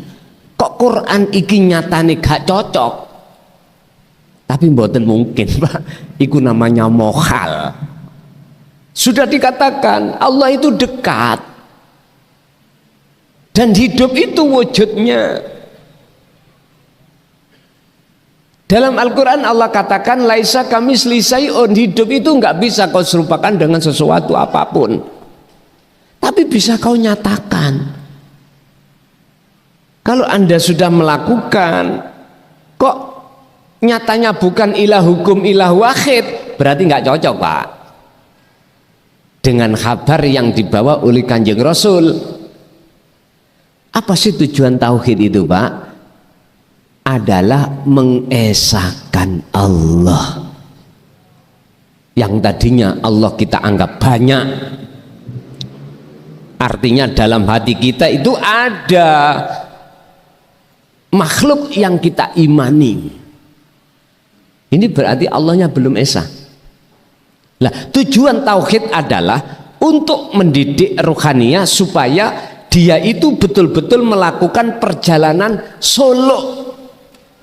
S1: Kok Quran iki nyatane gak cocok? Tapi mboten mungkin, Pak. Iku namanya mohal. Sudah dikatakan Allah itu dekat. Dan hidup itu wujudnya. Dalam Al-Quran Allah katakan laisa kamisli syai'un, hidup itu nggak bisa kau serupakan dengan sesuatu apapun. Tapi bisa kau nyatakan. Kalau Anda sudah melakukan, kok nyatanya bukan ilah hukum ilah wahid, berarti nggak cocok, Pak, dengan kabar yang dibawa oleh Kanjeng Rasul. Apa sih tujuan tauhid itu, Pak? Adalah mengesahkan Allah. Yang tadinya Allah kita anggap banyak, artinya dalam hati kita itu ada makhluk yang kita imani. Ini berarti Allahnya belum esa. Lah, tujuan tauhid adalah untuk mendidik rohaniah supaya dia itu betul-betul melakukan perjalanan suluk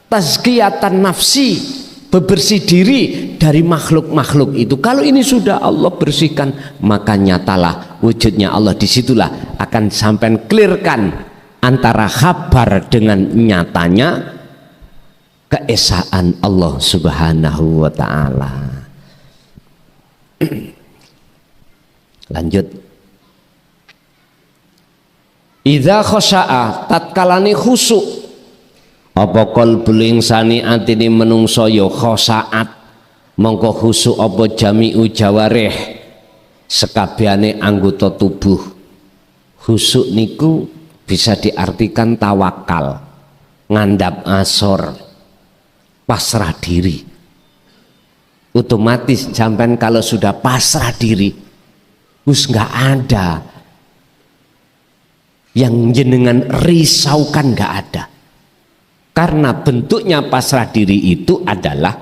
S1: tazkiyatan nafsi, bebersih diri dari makhluk-makhluk itu. Kalau ini sudah Allah bersihkan, maka nyatalah wujudnya Allah. Disitulah akan sampai clearkan antara kabar dengan nyatanya keesaan Allah Subhanahu wa ta'ala. Lanjut. Idza khosya'a, tatkalane khusuk apa qalbul insani, atine menungso ya khosaat, mongko khusuk apa jami'u jawarih, sekabehane anggota tubuh. Khusuk niku bisa diartikan tawakal, ngandap asor, pasrah diri. Otomatis sampean kalau sudah pasrah diri, wis nggak ada yang jenengan risaukan, nggak ada. Karena bentuknya pasrah diri itu adalah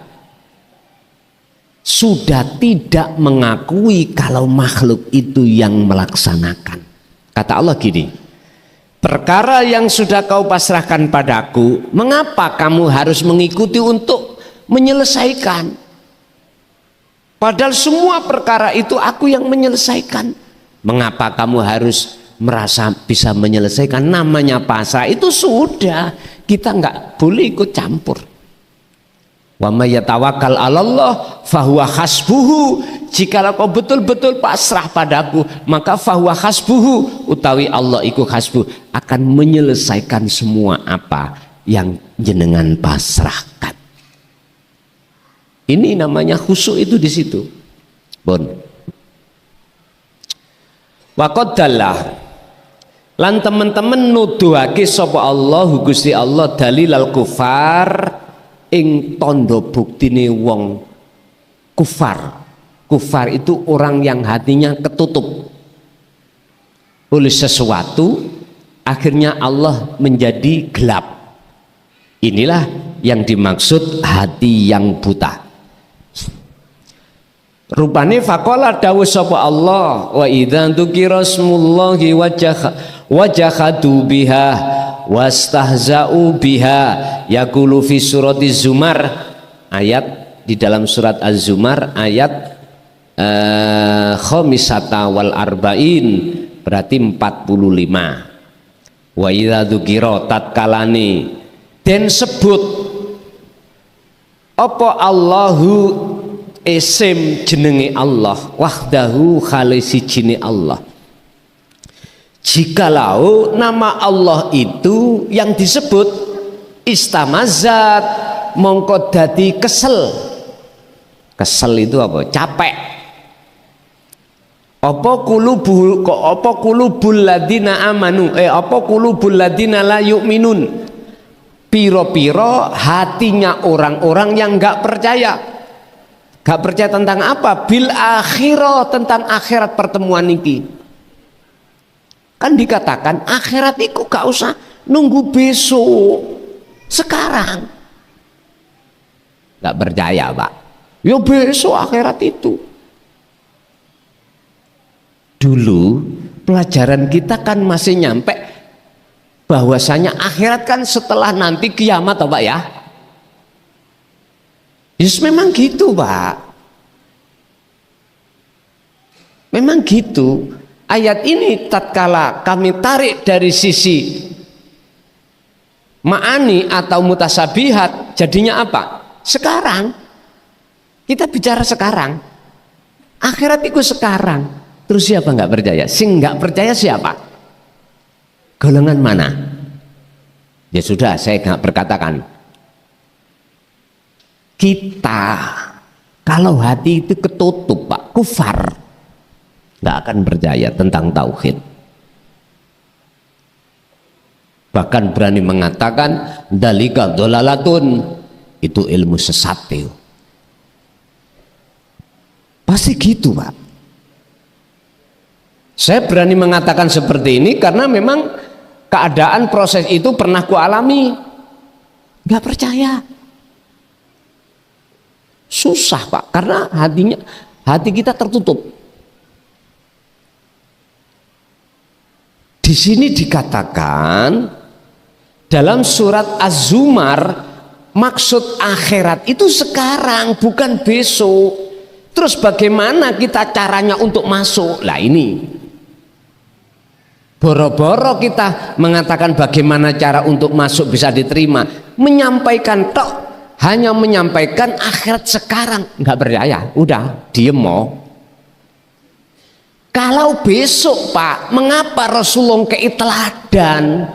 S1: sudah tidak mengakui kalau makhluk itu yang melaksanakan. Kata Allah gini, perkara yang sudah kau pasrahkan padaku, mengapa kamu harus mengikuti untuk menyelesaikan? Padahal semua perkara itu aku yang menyelesaikan. Mengapa kamu harus merasa bisa menyelesaikan? Namanya pasrah itu sudah, kita nggak boleh ikut campur. Wa may yatawakkal 'alallah fahuwa hasbuhu. Jikalau kau betul-betul pasrah padaku, maka fahuwa hasbuhu, utawi Allah iku hasbuh, akan menyelesaikan semua apa yang jenengan pasrahkan. Ini namanya khusyuk itu di situ. Bon. Wa qaddallah, lan teman-teman nuduhake sapa Allah Gusti Allah dalilal kufar, ing tondo buktine wong kufar. Kufar itu orang yang hatinya ketutup oleh sesuatu, akhirnya Allah menjadi gelap. Inilah yang dimaksud hati yang buta. Rupane faqala dawuh sapa Allah, wa idza dzukira smullahi wajahadu biha wastahza'u biha, yaqulu fi surati Zumar, ayat di dalam surat Az-Zumar ayat khamisata wal arba'in, berarti 45. Wa idza dzukira, tatkalane den sebut apa Allahu isim jenenge Allah, wahdahu khali sijine Allah. Jikalau nama Allah itu yang disebut istamazat, mongko dadi kesel. Kesel itu apa? Capek. Apa qulubul ladina amanu, apa qulubul ladina la yu'minun, piro-piro hatinya orang-orang yang nggak percaya. Gak percaya tentang apa? Bil akhirah, tentang akhirat pertemuan ini. Kan dikatakan akhirat itu gak usah nunggu besok, sekarang. Gak percaya Pak? Ya besok akhirat itu. Dulu pelajaran kita kan masih nyampe bahwasanya akhirat kan setelah nanti kiamat Pak ya. Yes, memang gitu Pak. Memang gitu. Ayat ini tatkala kami tarik dari sisi ma'ani atau mutasabihat, jadinya apa? Sekarang. Kita bicara sekarang. Akhirat itu sekarang. Terus siapa nggak percaya? Sing nggak percaya siapa? Golongan mana? Ya sudah, saya nggak berkatakan. Kita kalau hati itu ketutup Pak, kufar, nggak akan percaya tentang tauhid. Bahkan berani mengatakan dalika dolalatun, itu ilmu sesat itu. Pasti gitu Pak. Saya berani mengatakan seperti ini karena memang keadaan proses itu pernah kualami. Nggak percaya. Susah Pak, karena hati kita tertutup. Di sini dikatakan dalam surat Az-Zumar, maksud akhirat itu sekarang, bukan besok. Terus bagaimana kita caranya untuk masuk? Lah ini boro-boro kita mengatakan bagaimana cara untuk masuk bisa diterima, menyampaikan tok, hanya menyampaikan akhirat sekarang, nggak percaya, udah diem mau. Kalau besok Pak, mengapa Rasulullah kei teladan?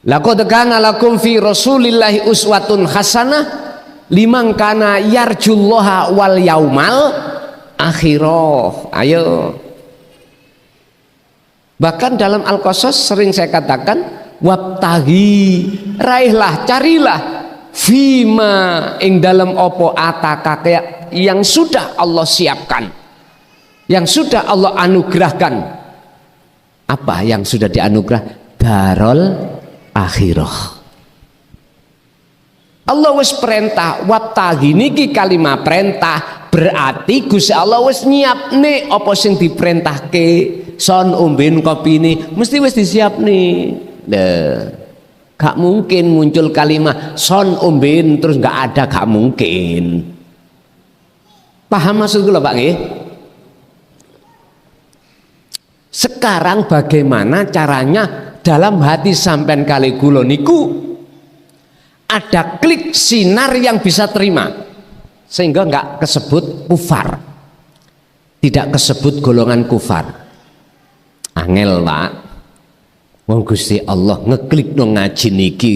S1: Laqad kana lakum fi Rasulillahi uswatun hasanah liman kana yarjullaha wal yaumal akhirah. Ayo. Bahkan dalam Al-Qasas sering saya katakan, wabtaghi, raihlah, carilah fima ing dalam opo ataka yang sudah Allah siapkan, yang sudah Allah anugerahkan. Apa yang sudah dianugerah? Darul akhirah. Allah wis perintah, wabtaghi niki kalimat perintah, berarti Gusti Allah wis nyiapne apa sing diperintahke. Son umben kopi ini mesti wis disiap nih. Gak mungkin muncul kalimat son umben terus gak ada, gak mungkin. Paham maksudku lho Pak nggih? Sekarang bagaimana caranya dalam hati sampean kali kula niku ada klik sinar yang bisa terima sehingga nggak kesebut kufar, tidak kesebut golongan kufar. Angel Pak, wong Gusti Allah ngeklik no ngaji niki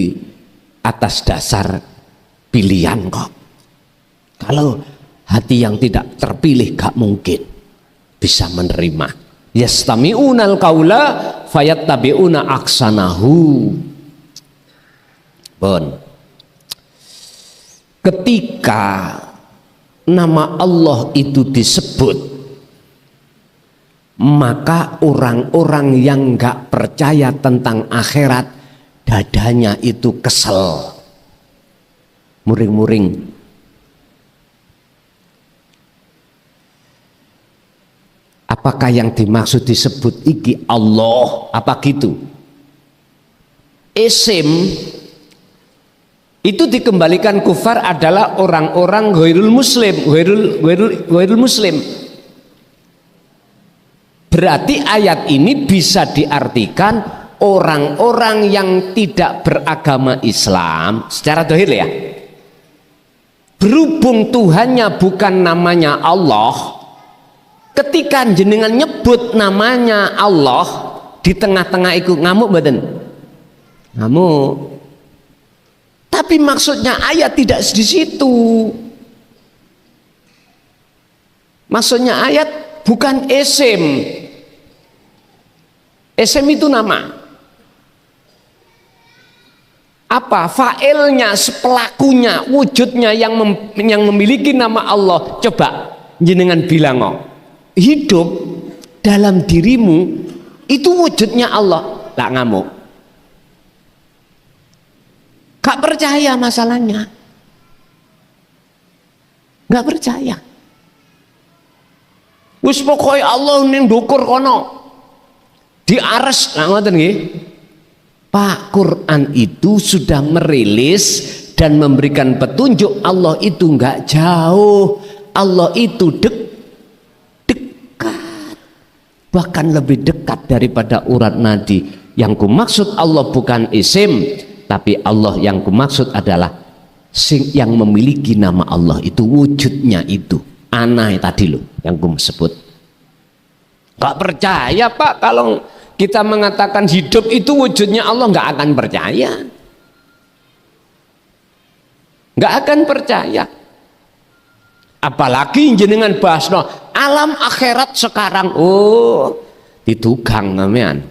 S1: atas dasar pilihan kok. Kalau hati yang tidak terpilih gak mungkin bisa menerima. Yastami'unal qaula fayattabi'una aksanahu. Bon. Ketika nama Allah itu disebut, maka orang-orang yang nggak percaya tentang akhirat dadanya itu kesel, muring-muring. Apakah yang dimaksud disebut iki Allah? Apa gitu? Isim itu dikembalikan kufar adalah orang-orang ghairul muslim, ghairul muslim. Berarti ayat ini bisa diartikan orang-orang yang tidak beragama Islam secara dohir ya. Berhubung Tuhannya bukan namanya Allah, ketika jenengan nyebut namanya Allah di tengah-tengah itu ngamuk badan, ngamuk. Tapi maksudnya ayat tidak di situ. Maksudnya ayat bukan isim. Isim itu nama. apa fa'ilnya, pelakunya, wujudnya yang memiliki nama Allah. Coba jenengan bilang, oh, hidup dalam dirimu itu wujudnya Allah. Lah ngamuk. Gak percaya masalahnya. Gak percaya. Wis pokoke Allah ning ndukur kono. Diares, lah ngoten nggih. Pak, Quran itu sudah merilis dan memberikan petunjuk Allah itu enggak jauh. Allah itu dekat. Bahkan lebih dekat daripada urat nadi. Yang kumaksud Allah bukan isim, tapi Allah yang kumaksud adalah yang memiliki nama Allah itu, wujudnya itu. Ana tadi loh yang gue sebut. Gak percaya Pak kalau kita mengatakan hidup itu wujudnya Allah, gak akan percaya. Gak akan percaya. Apalagi jenengan bahas no, alam akhirat sekarang. Oh, ditugang namanya.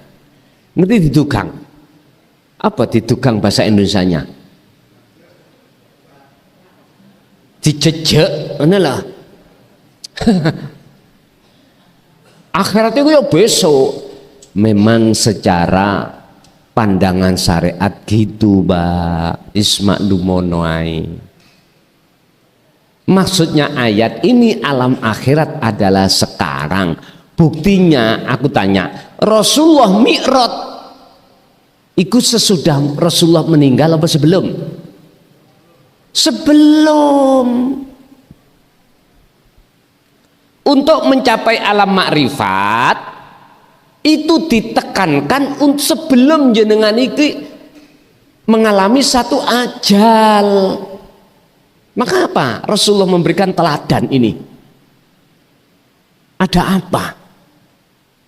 S1: Ngerti ditugang? Apa ditugang bahasa Indonesianya? Dijejek, mana lah? Akhirat itu ya besok. Memang secara pandangan syariat gitu, Mbak Isma Dumonoai. Maksudnya ayat ini alam akhirat adalah sekarang. Buktinya aku tanya, Rasulullah Mi'raj itu sesudah Rasulullah meninggal apa sebelum? Sebelum. Untuk mencapai alam makrifat itu ditekankan sebelum jenengan iki mengalami satu ajal. Maka apa? Rasulullah memberikan teladan ini. Ada apa?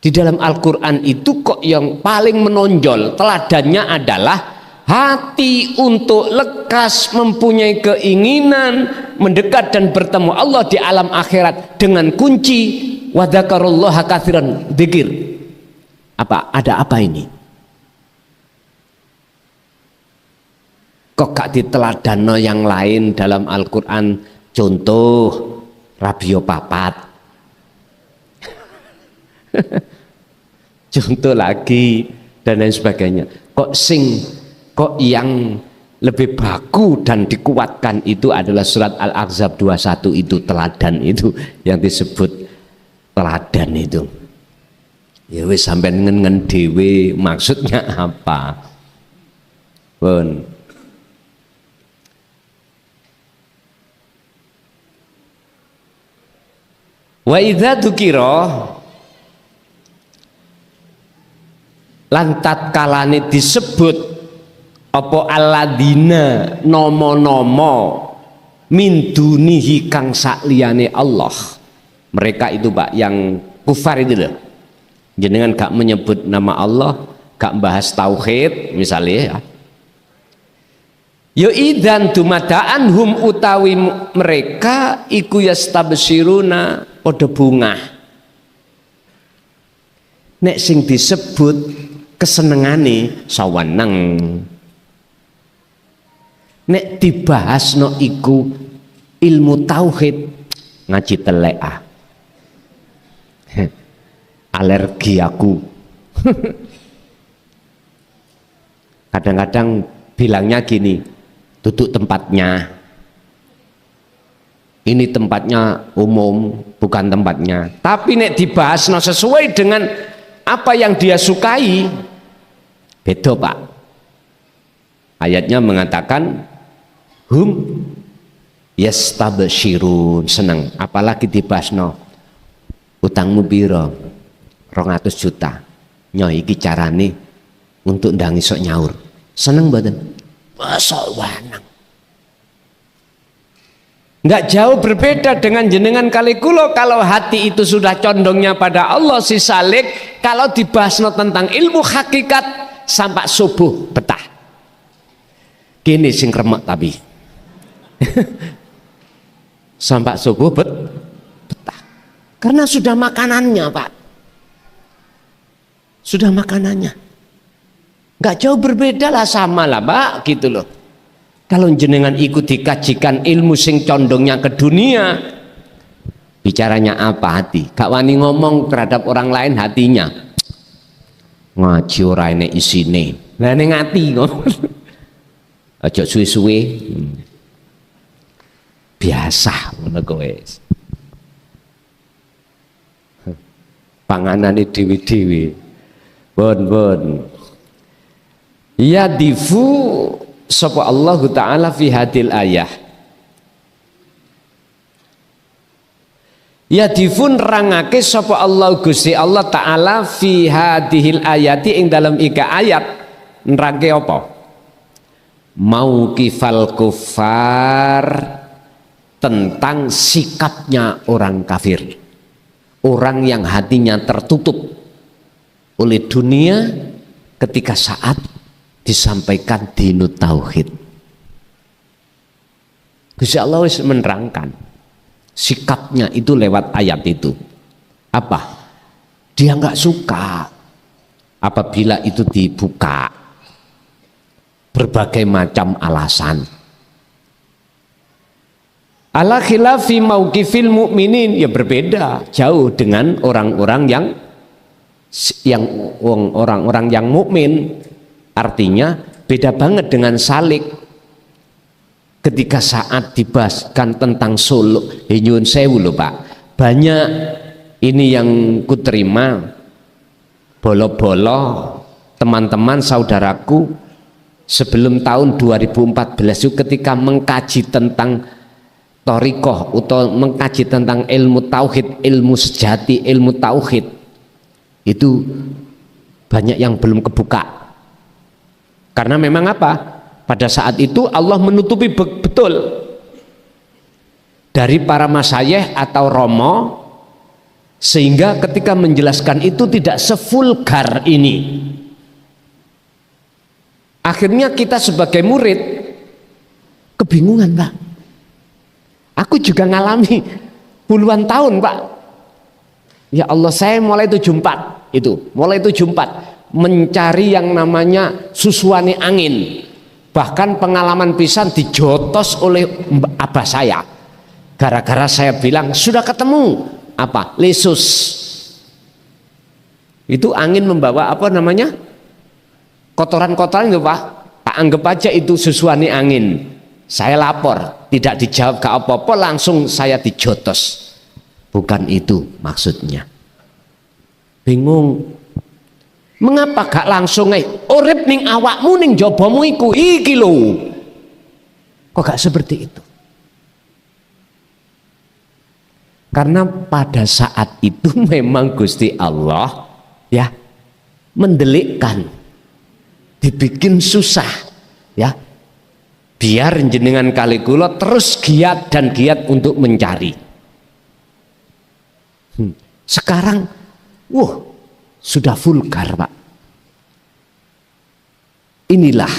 S1: Di dalam Al-Quran itu kok yang paling menonjol teladannya adalah hati untuk lekas mempunyai keinginan mendekat dan bertemu Allah di alam akhirat dengan kunci wa dzakarullaha katsiran, dzikir. Apa? Ada apa ini? Kok gak diteladano yang lain dalam Al-Quran? Contoh Rabio Papat. Contoh lagi dan lain sebagainya. Kok yang lebih baku dan dikuatkan itu adalah surat Al-Ahzab 21 itu, teladan itu yang disebut teladan itu. Ya wis sampai ngen dewe maksudnya apa? Pun wa idza dzukira lantat kalane disebut apa alladzina nomo-nomo min dunihi kang sakliyane Allah. Mereka itu Pak yang kufar itu loh. Jenengan gak menyebut nama Allah, gak bahas tauhid misalnya ya. Yo idan dumadaan hum utawi mereka iku yastabsyiruna padha bungah. Nek sing disebut kesenengane saweneng. Nek dibahasno iku ilmu tauhid ngaji telek ah. Alergi aku. Kadang-kadang bilangnya gini, duduk tempatnya. Ini tempatnya umum, bukan tempatnya. Tapi nek dibahas sesuai dengan apa yang dia sukai, beda Pak. Ayatnya mengatakan hum yastabsyirun, seneng. Apalagi dibahas utangmu piro? 200 juta. Nyoy iki carane untuk ndang iso nyaur. Seneng mboten? Masuk wanang. Enggak jauh berbeda dengan jenengan kali kulo. Kalau hati itu sudah condongnya pada Allah si salik, kalau dibahas tentang ilmu hakikat sampai subuh betah. Gini sing remek tapi. Sampai subuh betah. Karena sudah makanannya Pak. Sudah makanannya. Nggak jauh berbeda lah, sama lah Pak, gitu loh. Kalau jenengan ikut dikajikan ilmu sing condongnya ke dunia, bicaranya apa hati? Gak wani ngomong terhadap orang lain hatinya. Ngaji ora enek isine. Lah ning ati ngomong. Aja suwe-suwe. Biasa ngono kowe. Panganane dewi-dewi. Bon. Ya difu sapa Allah Ta'ala fi hadil ayah. Ya difun rangake sapa Allah Gusti Allah Ta'ala fi hadhil ayati ing dalam ika ayat nerangke apa? Mauqifal kufar, tentang sikapnya orang kafir, orang yang hatinya tertutup oleh dunia ketika saat disampaikan dinut tauhid. Gusti Allah wis menerangkan sikapnya itu lewat ayat itu. Apa? Dia nggak suka apabila itu dibuka, berbagai macam alasan. Ala khilafi mauqifil mukminin, ya berbeda jauh dengan orang-orang orang-orang yang mukmin. Artinya beda banget dengan salik. Ketika saat dibahaskan tentang suluk, nyuwun sewu lho Pak, banyak ini yang kuterima bolo-bolo teman-teman saudaraku sebelum tahun 2014 itu ketika mengkaji tentang thariqah atau mengkaji tentang ilmu tauhid, ilmu sejati, ilmu tauhid, itu banyak yang belum kebuka. Karena memang apa? Pada saat itu Allah menutupi betul dari para masyayikh atau romo, sehingga ketika menjelaskan itu tidak sevulgar ini. Akhirnya kita sebagai murid kebingungan Pak. Aku juga ngalami puluhan tahun Pak. Ya Allah, saya mulai 74 itu, mulai 74 mencari yang namanya susuane angin. Bahkan pengalaman pisan dijotos oleh abah saya. Gara-gara saya bilang sudah ketemu apa? Lesus. Itu angin membawa apa namanya? Kotoran-kotoran itu Pak. Tak anggap aja itu susuane angin. Saya lapor, tidak dijawab ke apa-apa, langsung saya dijotos. Bukan itu maksudnya. Bingung. Mengapa gak langsung urip ning awakmu ning jabamu iku iki lho. Kok gak seperti itu? Karena pada saat itu memang Gusti Allah ya mendelikkan, dibikin susah ya, biar jenengan kali kula terus giat dan giat untuk mencari. Sekarang sudah vulgar Pak. Inilah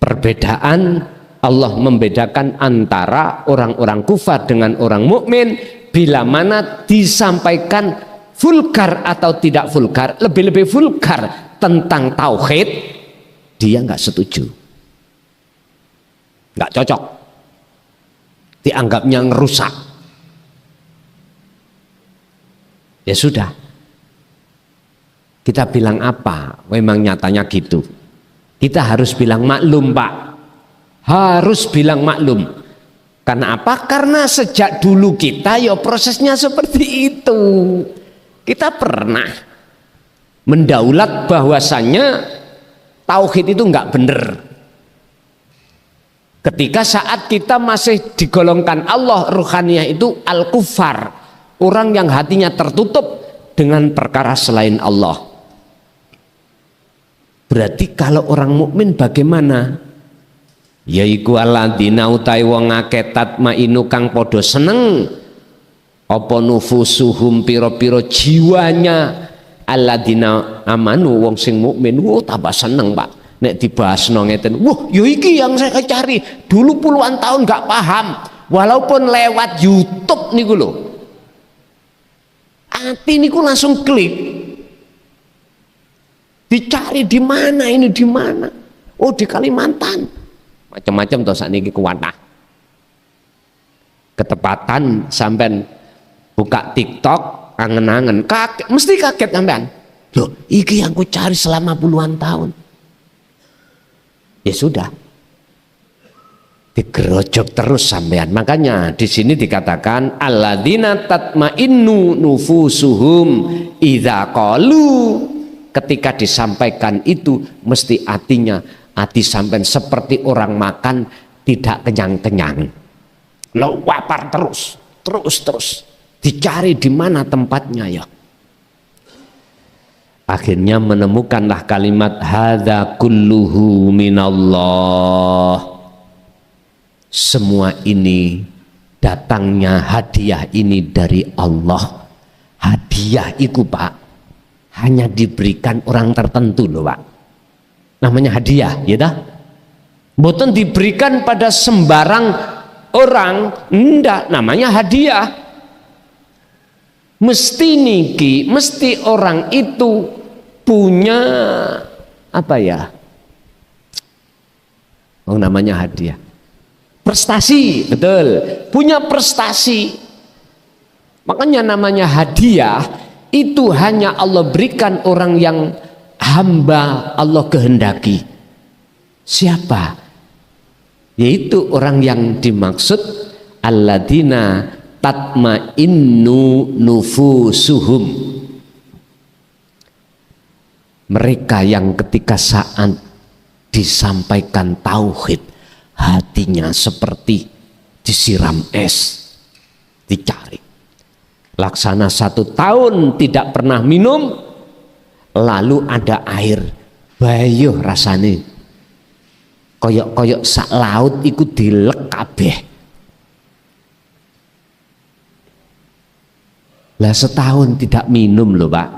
S1: perbedaan. Allah membedakan antara orang-orang kufar dengan orang mukmin. Bila mana disampaikan vulgar atau tidak vulgar, lebih-lebih vulgar tentang tauhid, dia nggak setuju, nggak cocok, dianggapnya ngerusak. Ya sudah, kita bilang apa? Memang nyatanya gitu. Kita harus bilang maklum Pak, harus bilang maklum. Karena apa? Karena sejak dulu kita ya prosesnya seperti itu. Kita pernah mendaulat bahwasannya tauhid itu nggak bener. Ketika saat kita masih digolongkan Allah ruhaniyah itu al-kufar, orang yang hatinya tertutup dengan perkara selain Allah. Berarti kalau orang mukmin bagaimana? Yaiku alladzina utai wong akeh tatmainu kang padha seneng apa nufusuhum pira-pira jiwanya alladzina amanu, wong sing mukmin tambah seneng Pak nek dibahasno ngeten. Ya iki yang saya cari dulu puluhan tahun gak paham, walaupun lewat YouTube niku lho. Ati niku langsung klik, dicari dicari di mana ini, di mana? Oh, di Kalimantan. Macam-macam toh sakniki kuwatah. Ketepatan sampean buka TikTok, angen-angen, kaget, mesti kaget sampean. Loh, iki yang ku cari selama puluhan tahun. Ya sudah, digerojok terus sampean. Makanya di sini dikatakan alladzina tatmainnu nufusuhum idza qalu. Ketika disampaikan itu mesti hatinya, hati sampean seperti orang makan tidak kenyang-kenyang. Lo lapar terus dicari di mana tempatnya ya. Akhirnya menemukanlah kalimat hadza kulluhu minallah. Semua ini datangnya hadiah ini dari Allah. Hadiah itu Pak hanya diberikan orang tertentu loh Pak. Namanya hadiah, ya dah. Mboten diberikan pada sembarang orang, enggak, namanya hadiah. Mesti niki, mesti orang itu punya apa ya? Oh, namanya hadiah. Prestasi, betul. Punya prestasi. Makanya namanya hadiah itu hanya Allah berikan orang yang hamba Allah kehendaki. Siapa? Yaitu orang yang dimaksud alladzina tatmainnu nufusuhum. Mereka yang ketika saat disampaikan tauhid hatinya seperti disiram es, dicari. Laksana 1 tahun tidak pernah minum, lalu ada air bayuh rasane koyok-koyok sak laut iku dilek kabeh. Lah setahun tidak minum loh Pak,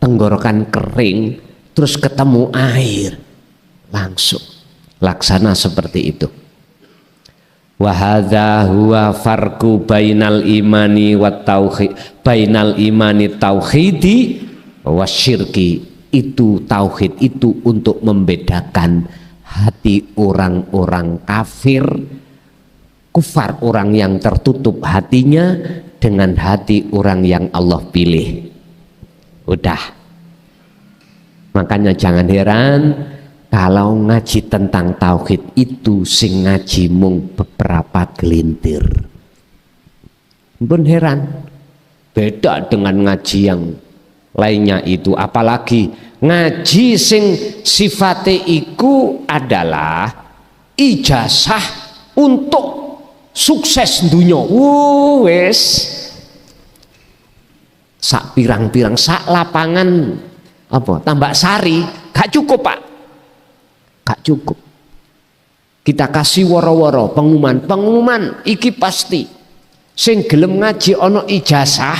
S1: tenggorokan kering, terus ketemu air langsung. Laksana seperti itu. Wa hadza huwa farqu bainal imani wat tauhid, bainal imani tauhidi wasyirki. Itu tauhid itu untuk membedakan hati orang-orang kafir, kufar, orang yang tertutup hatinya, dengan hati orang yang Allah pilih. Udah. Makanya jangan heran kalau ngaji tentang tauhid itu sing ngaji mung beberapa gelintir. Pun heran, beda dengan ngaji yang lainnya itu. Apalagi ngaji sing sifate iku adalah ijazah untuk sukses dunia. Wes sak pirang-pirang, sak lapangan apa Tambak Sari gak cukup Pak, gak cukup. Kita kasih woro-woro pengumuman iki pasti sing gelem ngaji ono ijazah,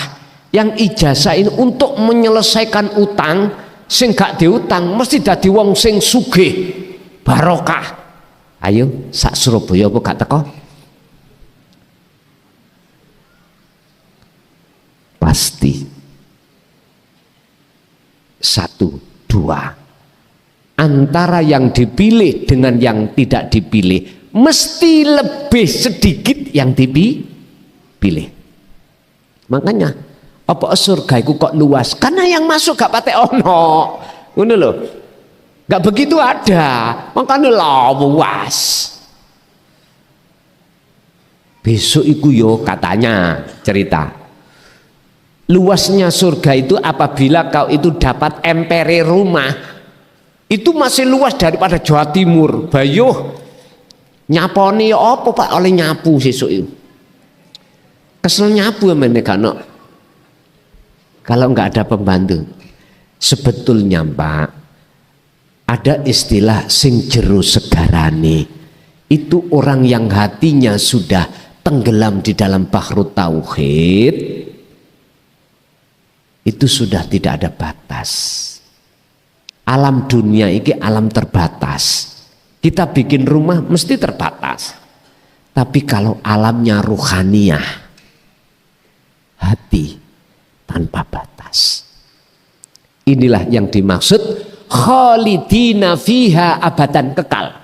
S1: yang ijazah ini untuk menyelesaikan utang, sing gak diutang mesti dadi wong sing sugih barokah. Ayo sak Surabaya apa gak teko? Pasti. 1, 2 antara yang dipilih dengan yang tidak dipilih mesti lebih sedikit yang dipilih. Makanya apa surga itu kok luas? Karena yang masuk gak patek ono. Ngono lho. Gak begitu ada. Makanya luas. Besok iku yo katanya cerita. Luasnya surga itu apabila kau itu dapat empere rumah, itu masih luas daripada Jawa Timur. Bayuh nyaponi apa Pak oleh nyapu sesuk itu. Kesel nyapu menegano. Kalau nggak ada pembantu. Sebetulnya Pak, ada istilah sing jero segarane. Itu orang yang hatinya sudah tenggelam di dalam bahrut tauhid. Itu sudah tidak ada batas. Alam dunia ini alam terbatas. Kita bikin rumah mesti terbatas. Tapi kalau alamnya ruhaniyah, hati tanpa batas. Inilah yang dimaksud khalidina fiha abadan, kekal,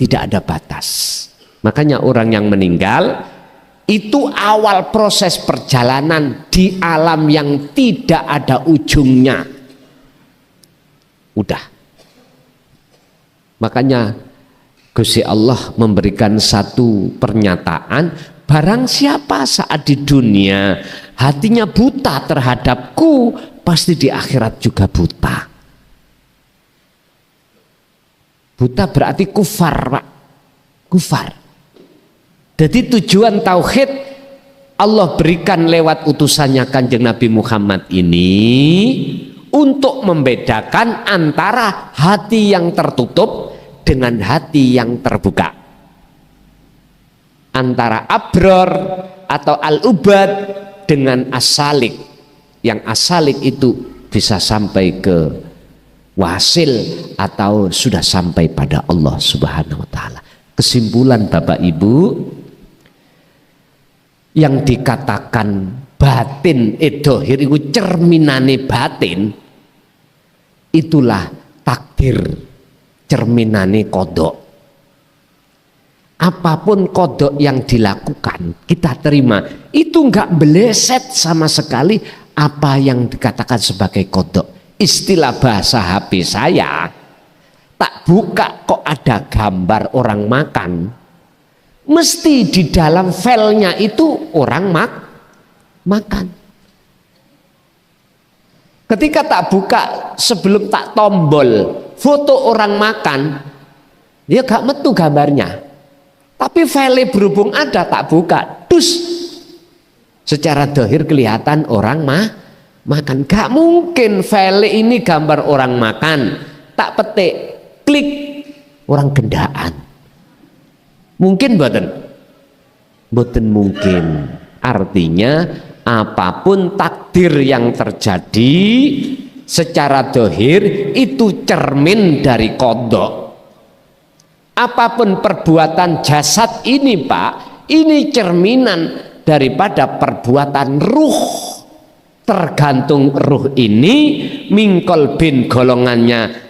S1: tidak ada batas. Makanya orang yang meninggal itu awal proses perjalanan di alam yang tidak ada ujungnya. Udah. Makanya Gusti Allah memberikan satu pernyataan, barang siapa saat di dunia hatinya buta terhadapku, pasti di akhirat juga buta. Buta berarti kufar, Pak. Kufar. Jadi tujuan tauhid Allah berikan lewat utusannya Kanjeng Nabi Muhammad ini untuk membedakan antara hati yang tertutup dengan hati yang terbuka, antara abror atau al-ubad dengan asalik. Yang asalik itu bisa sampai ke wasil atau sudah sampai pada Allah Subhanahu wa taala. Kesimpulan Bapak Ibu, yang dikatakan batin dohir itu cerminane batin, itulah takdir, cerminane kodok. Apapun kodok yang dilakukan kita terima, itu enggak beleset sama sekali apa yang dikatakan sebagai kodok. Istilah bahasa HP saya, tak buka kok ada gambar orang makan, mesti di dalam filenya itu orang makan. Ketika tak buka, sebelum tak tombol foto orang makan, ya gak metu gambarnya. Tapi file berhubung ada, tak buka, dus secara dohir kelihatan orang makan. Gak mungkin file ini gambar orang makan, tak petik, klik orang gendaan. Mungkin boten mungkin. Artinya apapun takdir yang terjadi secara dohir itu cermin dari kodok. Apapun perbuatan jasad ini Pak, ini cerminan daripada perbuatan ruh. Tergantung ruh ini mingkol bin golongannya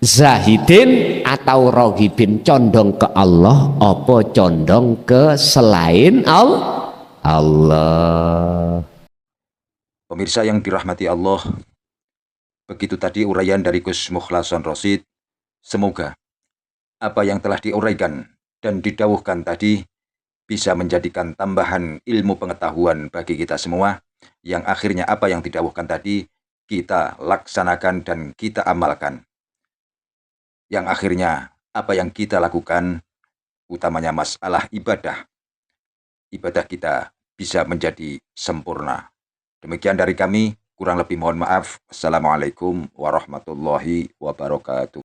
S1: zahidin atau rohibin, condong ke Allah apa condong ke selain Allah.
S2: Pemirsa yang dirahmati Allah, begitu tadi uraian dari Gus Mukhlason Rosid. Semoga apa yang telah diuraikan dan didawuhkan tadi bisa menjadikan tambahan ilmu pengetahuan bagi kita semua, yang akhirnya apa yang didawuhkan tadi kita laksanakan dan kita amalkan. Yang akhirnya apa yang kita lakukan, utamanya masalah ibadah kita bisa menjadi sempurna. Demikian dari kami, kurang lebih mohon maaf. Assalamualaikum warahmatullahi wabarakatuh.